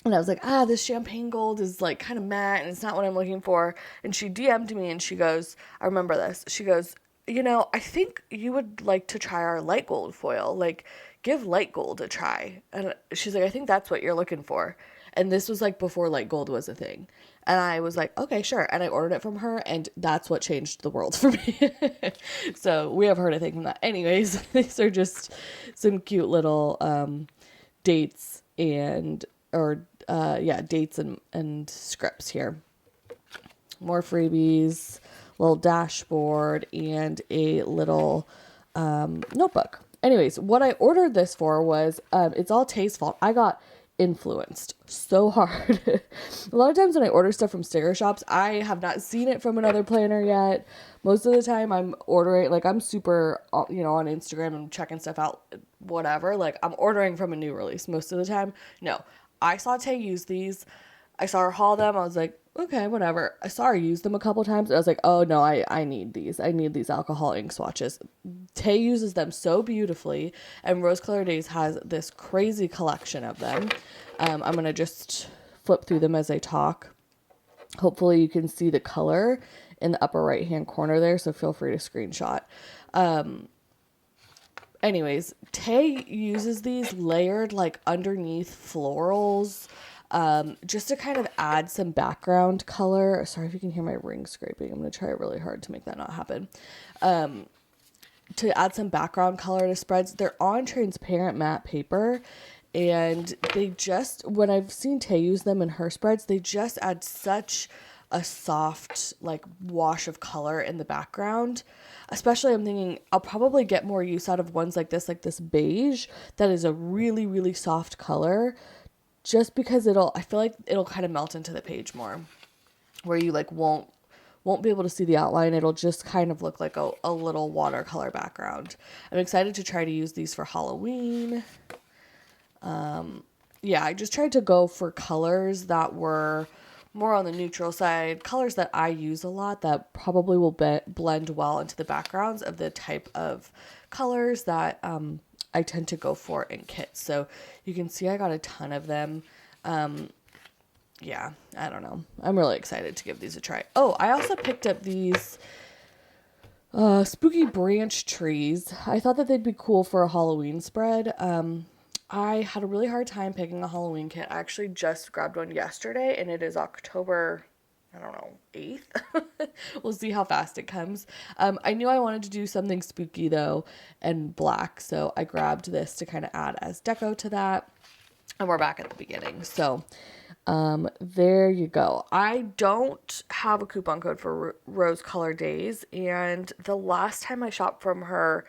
And I was like, this champagne gold is like kind of matte and it's not what I'm looking for. And she DM'd me and she goes, I remember this. She goes, you know, I think you would like to try our light gold foil. Like, give light gold a try. And she's like, I think that's what you're looking for. And this was like before light gold was a thing. And I was like, okay, sure. And I ordered it from her, and that's what changed the world for me. So we have her to thank from that. Anyways, these are just some cute little dates and scripts here. More freebies, little dashboard, and a little notebook. Anyways, what I ordered this for was, it's all tasteful. I got influenced so hard. A lot of times when I order stuff from sticker shops, I have not seen it from another planner yet. Most of the time I'm ordering, like I'm super, on Instagram and checking stuff out, whatever. Like I'm ordering from a new release most of the time. No, I saw Tay use these. I saw her haul them. I was like, okay, whatever. I saw her use them a couple times. I was like, oh no, I need these. I need these alcohol ink swatches. Tay uses them so beautifully, and Rose Color Daze has this crazy collection of them. I'm going to just flip through them as I talk. Hopefully you can see the color in the upper right hand corner there, so feel free to screenshot. Anyways, Tay uses these layered like underneath florals, just to kind of add some background color. Sorry if you can hear my ring scraping. I'm going to try really hard to make that not happen. To add some background color to spreads. They're on transparent matte paper, and they just, when I've seen Tay use them in her spreads, they just add such a soft like wash of color in the background. Especially I'm thinking I'll probably get more use out of ones like this beige that is a really, really soft color, just because I feel like it'll kind of melt into the page more, where you like won't be able to see the outline. It'll just kind of look like a little watercolor background. I'm excited to try to use these for Halloween. Yeah, I just tried to go for colors that were more on the neutral side, colors that I use a lot that probably will blend well into the backgrounds of the type of colors that I tend to go for in kits. So you can see I got a ton of them. Yeah, I don't know. I'm really excited to give these a try. Oh, I also picked up these spooky branch trees. I thought that they'd be cool for a Halloween spread. I had a really hard time picking a Halloween kit. I actually just grabbed one yesterday, and it is October, 8th. We'll see how fast it comes. I knew I wanted to do something spooky, though, and black, so I grabbed this to kind of add as deco to that, and we're back at the beginning. So there you go. I don't have a coupon code for Rose Color Daze, and the last time I shopped from her,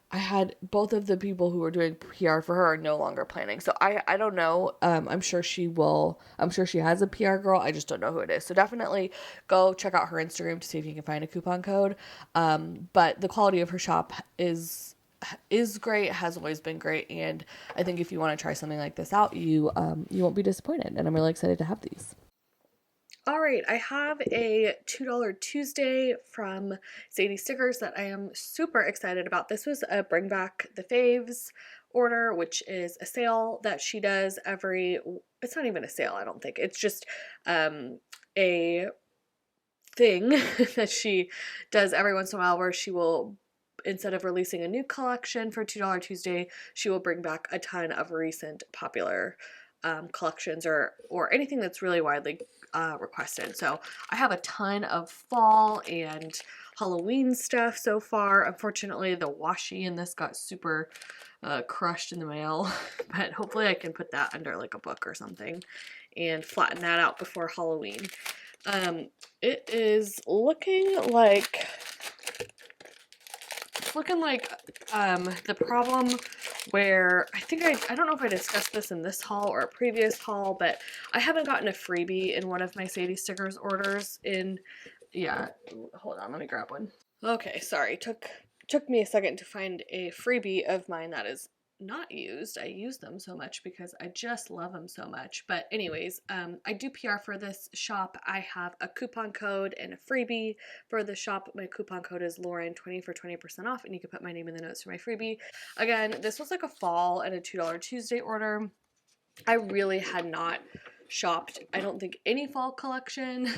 I had both of the people who were doing PR for her are no longer planning. So I don't know. I'm sure she will. I'm sure she has a PR girl. I just don't know who it is. So definitely go check out her Instagram to see if you can find a coupon code. But the quality of her shop is great, has always been great. And I think if you want to try something like this out, you won't be disappointed. And I'm really excited to have these. All right, I have a $2 Tuesday from Sadie Stickers that I am super excited about. This was a Bring Back the Faves order, which is a sale that she does it's not even a sale, I don't think. It's just a thing that she does every once in a while where she will, instead of releasing a new collection for $2 Tuesday, she will bring back a ton of recent popular collections or anything that's really widely requested. So I have a ton of fall and Halloween stuff so far. Unfortunately, the washi in this got super crushed in the mail, but hopefully I can put that under like a book or something and flatten that out before Halloween. It is looking like the problem where I don't know if I discussed this in this haul or a previous haul, but I haven't gotten a freebie in one of my Sadie Stickers orders hold on, let me grab one. Okay, sorry, took me a second to find a freebie of mine that is not used. I use them so much because I just love them so much. But anyways, I do PR for this shop. I have a coupon code and a freebie for the shop. My coupon code is Lauren20 for 20% off, and you can put my name in the notes for my freebie. Again, this was like a fall and a $2 Tuesday order. I really had not shopped, I don't think, any fall collection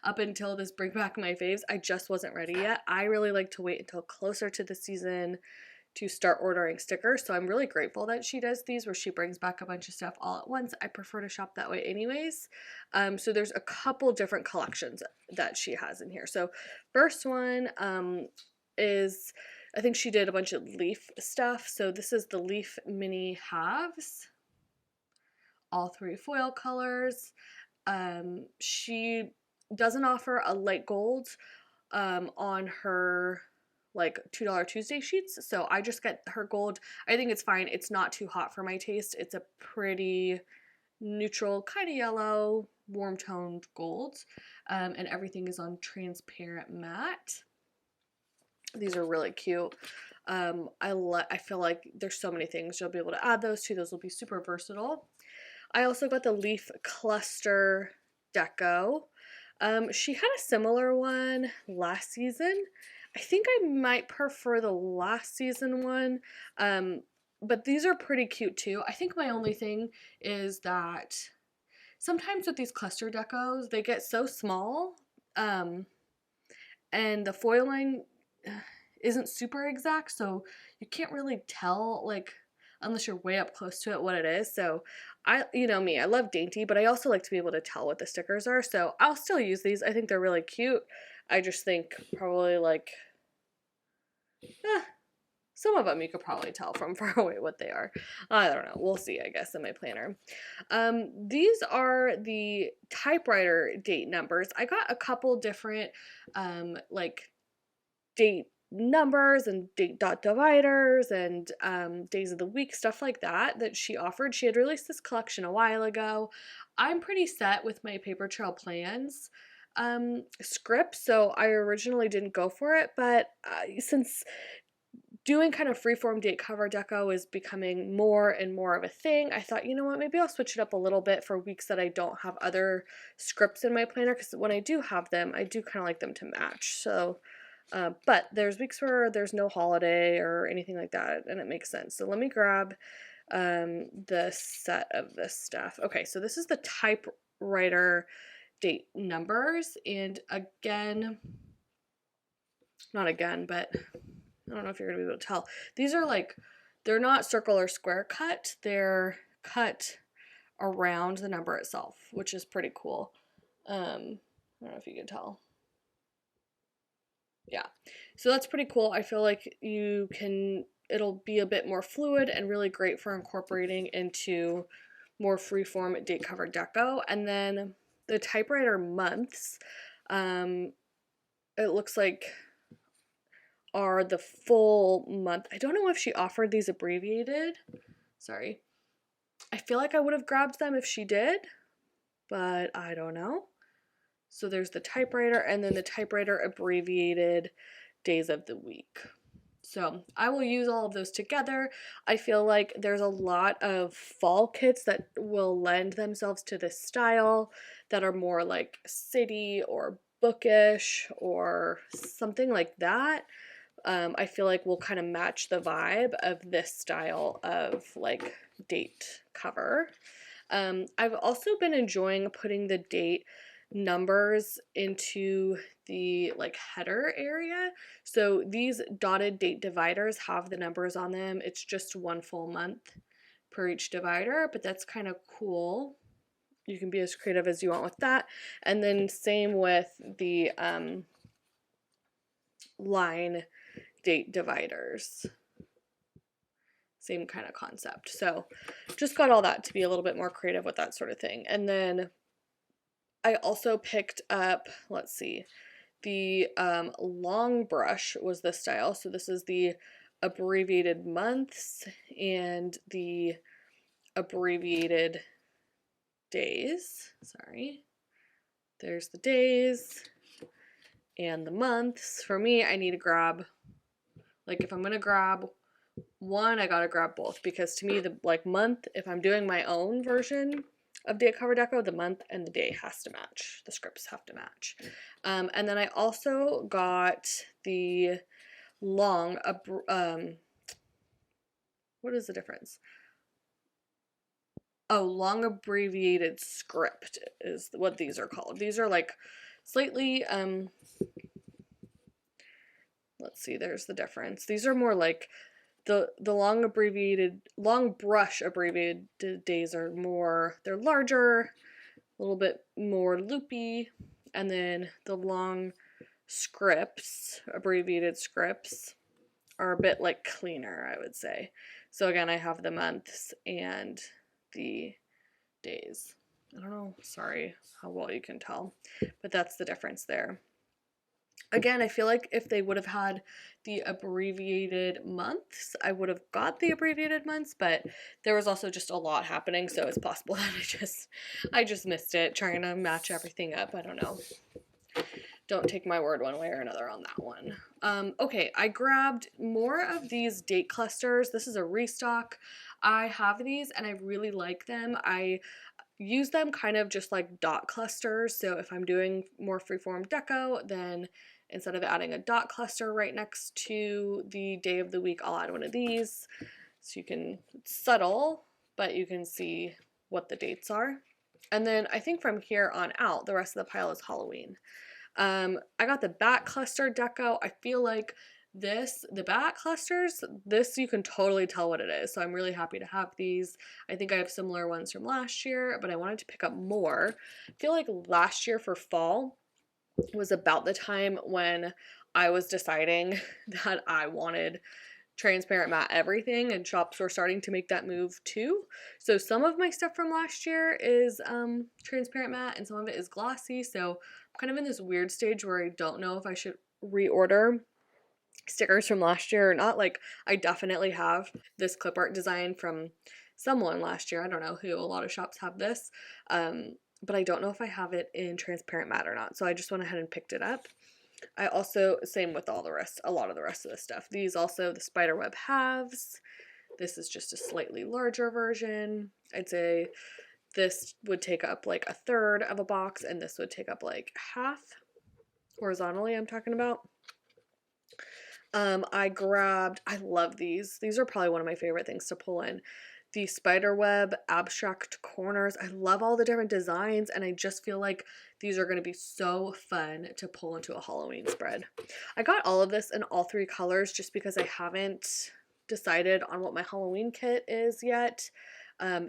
up until this Bring Back My Faves. I just wasn't ready yet. I really like to wait until closer to the season to start ordering stickers, so I'm really grateful that she does these where she brings back a bunch of stuff all at once. I prefer to shop that way anyways. So there's a couple different collections that she has in here. So first one is, I think she did a bunch of leaf stuff. So this is the Leaf Mini Halves, all 3 foil colors. She doesn't offer a light gold on her like $2 Tuesday sheets, so I just get her gold. I think it's fine. It's not too hot for my taste. It's a pretty neutral, kind of yellow, warm toned golds, and everything is on transparent matte. These are really cute. I feel like there's so many things you'll be able to add those to. Those will be super versatile. I also got the leaf cluster deco. She had a similar one last season. I think I might prefer the last season one, but these are pretty cute too. I think my only thing is that sometimes with these cluster decos, they get so small, and the foiling isn't super exact, so you can't really tell, like, unless you're way up close to it, what it is. So you know me, I love dainty, but I also like to be able to tell what the stickers are, so I'll still use these. I think they're really cute. I just think probably like, some of them you could probably tell from far away what they are. I don't know. We'll see, I guess, in my planner. These are the typewriter date numbers. I got a couple different, like, date numbers and date dot dividers and days of the week, stuff like that she offered. She had released this collection a while ago. I'm pretty set with my paper trail plans script, so I originally didn't go for it, but since doing kind of freeform date cover deco is becoming more and more of a thing, I thought, you know what, maybe I'll switch it up a little bit for weeks that I don't have other scripts in my planner, because when I do have them, I do kind of like them to match. So but there's weeks where there's no holiday or anything like that, and it makes sense. So let me grab the set of this stuff. Okay, so this is the typewriter date numbers, and again, not again, but I don't know if you're gonna be able to tell. These are like, they're not circle or square cut, they're cut around the number itself, which is pretty cool. I don't know if you can tell. Yeah, so that's pretty cool. I feel like it'll be a bit more fluid and really great for incorporating into more freeform date cover deco. And then the typewriter months, it looks like, are the full month. I don't know if she offered these abbreviated. Sorry. I feel like I would have grabbed them if she did, but I don't know. So there's the typewriter and then the typewriter abbreviated days of the week. So I will use all of those together. I feel like there's a lot of fall kits that will lend themselves to this style that are more like city or bookish or something like that. I feel like will kind of match the vibe of this style of like date cover. I've also been enjoying putting the date numbers into the like header area. So these dotted date dividers have the numbers on them. It's just one full month per each divider, but that's kind of cool. You can be as creative as you want with that. And then same with the line date dividers. Same kind of concept. So just got all that to be a little bit more creative with that sort of thing. And then I also picked up, let's see, the long brush was the style. So this is the abbreviated months and the abbreviated days. Sorry. There's the days and the months. For me, I need to grab, like, if I'm going to grab one, I got to grab both, because to me, the like month, if I'm doing my own version of date cover deco, the month and the day has to match. The scripts have to match. And then I also got the long, what is the difference? Oh, long abbreviated script is what these are called. These are like slightly, let's see, there's the difference. These are more like the long brush abbreviated days are more, they're larger, a little bit more loopy, and then the long scripts, abbreviated scripts, are a bit like cleaner, I would say. So again, I have the months and the days. I don't know, sorry how well you can tell, but that's the difference there. Again, I feel like if they would have had the abbreviated months, I would have got the abbreviated months, but there was also just a lot happening, so it's possible that I just missed it trying to match everything up. I don't know. Don't take my word one way or another on that one. Okay, I grabbed more of these date clusters. This is a restock. I have these and I really like them. I use them kind of just like dot clusters. So if I'm doing more freeform deco, then instead of adding a dot cluster right next to the day of the week, I'll add one of these. So you can, it's subtle, but you can see what the dates are. And then I think from here on out, the rest of the pile is Halloween. I got the bat cluster deco. I feel like the bat clusters, this you can totally tell what it is. So I'm really happy to have these. I think I have similar ones from last year, but I wanted to pick up more. I feel like last year for fall was about the time when I was deciding that I wanted transparent matte everything, and shops were starting to make that move too. So some of my stuff from last year is transparent matte and some of it is glossy, so I'm kind of in this weird stage where I don't know if I should reorder stickers from last year or not. Like, I definitely have this clip art design from someone last year, I don't know who, a lot of shops have this, but I don't know if I have it in transparent matte or not, so I just went ahead and picked it up. I also, same with all the rest, a lot of the rest of the stuff. These also, the spiderweb halves. This is just a slightly larger version. I'd say this would take up like a third of a box, and this would take up like half, horizontally I'm talking about. I love these. These are probably one of my favorite things to pull in. The spiderweb abstract corners. I love all the different designs, and I just feel like these are going to be so fun to pull into a Halloween spread. I got all of this in all three colors just because I haven't decided on what my Halloween kit is yet.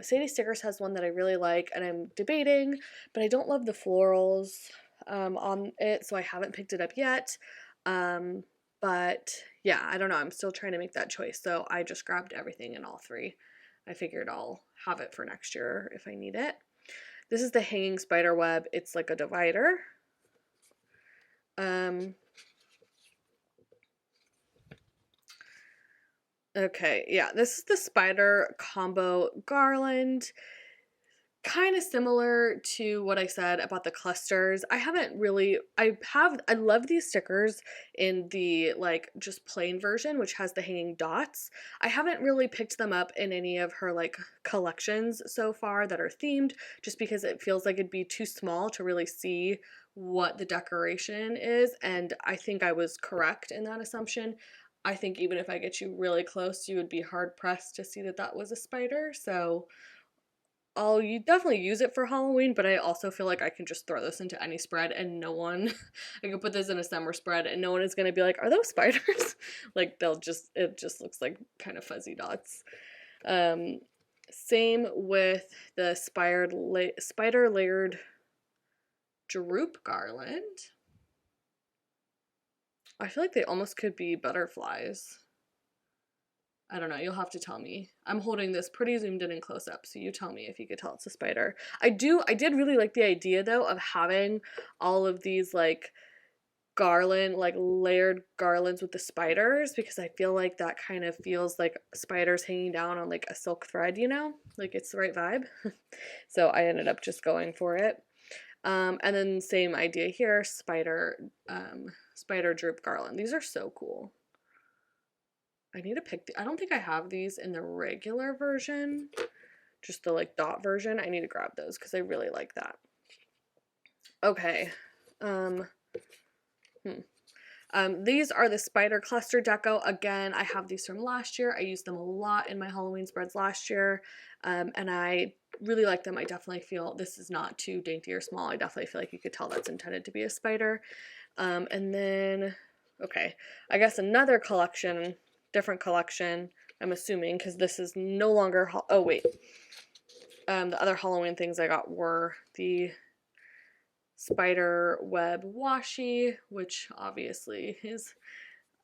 Sadie Stickers has one that I really like, and I'm debating, but I don't love the florals on it, so I haven't picked it up yet. But yeah, I don't know. I'm still trying to make that choice, so I just grabbed everything in all three. I figured I'll have it for next year if I need it. This is the hanging spider web. It's like a divider. Okay, yeah, this is the spider combo garland. Kind of similar to what I said about the clusters. I love these stickers in the like just plain version, which has the hanging dots. I haven't really picked them up in any of her like collections so far that are themed, just because it feels like it'd be too small to really see what the decoration is, and I think I was correct in that assumption. I think even if I get you really close, you would be hard pressed to see that that was a spider, so I'll definitely use it for Halloween, but I also feel like I can just throw this into any spread and no one, I could put this in a summer spread and no one is going to be like, are those spiders? Like, it just looks like kind of fuzzy dots. Same with the spider layered droop garland. I feel like they almost could be butterflies. I don't know, you'll have to tell me. I'm holding this pretty zoomed in and close up, so you tell me if you could tell it's a spider. I did really like the idea though of having all of these like garland, like layered garlands with the spiders, because I feel like that kind of feels like spiders hanging down on like a silk thread, you know? Like it's the right vibe. So I ended up just going for it. And then same idea here, spider droop garland. These are so cool. I need to pick I don't think I have these in the regular version, just the like dot version. I need to grab those because I really like that. Okay. These are the spider cluster deco. Again, I have these from last year. I used them a lot in my Halloween spreads last year, and I really like them. I definitely feel this is not too dainty or small. I definitely feel like you could tell that's intended to be a spider. And then, okay, I guess another collection, different collection, I'm assuming, because this is no longer, oh wait, the other Halloween things I got were the spider web washi, which obviously is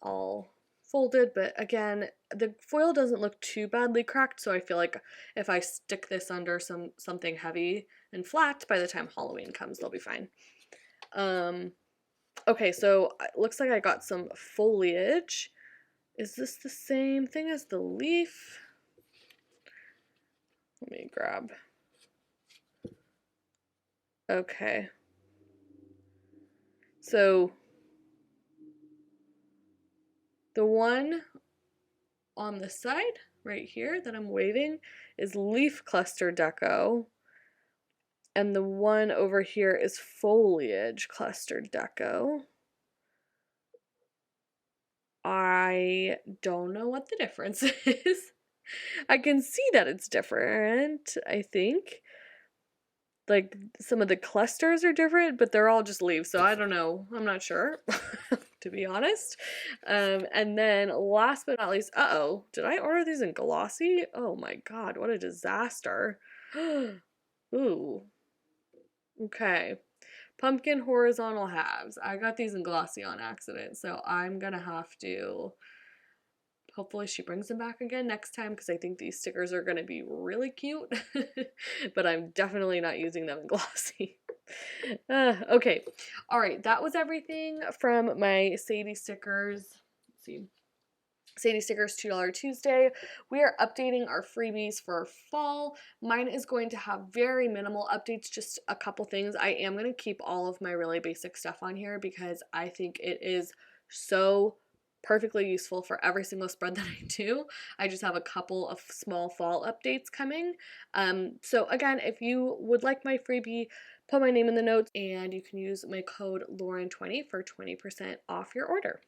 all folded, but again, the foil doesn't look too badly cracked, so I feel like if I stick this under something heavy and flat, by the time Halloween comes, they'll be fine. Okay, so it looks like I got some foliage. Is this the same thing as the leaf? Let me grab. Okay. So the one on the side right here that I'm waving is leaf cluster deco. And the one over here is foliage clustered deco. I don't know what the difference is. I can see that it's different, I think. Like some of the clusters are different, but they're all just leaves, so I don't know. I'm not sure, to be honest. And then last but not least, uh-oh, did I order these in glossy? Oh my god, what a disaster. Ooh. Okay. Pumpkin horizontal halves. I got these in glossy on accident, so I'm gonna have to. Hopefully she brings them back again next time because I think these stickers are going to be really cute. But I'm definitely not using them in glossy. Okay. All right. That was everything from my Sadie stickers. Let's see. Sadie stickers $2 Tuesday. We are updating our freebies for fall. Mine is going to have very minimal updates, just a couple things. I am going to keep all of my really basic stuff on here because I think it is so perfectly useful for every single spread that I do. I just have a couple of small fall updates coming. So again, if you would like my freebie, put my name in the notes and you can use my code Lauren20 for 20% off your order.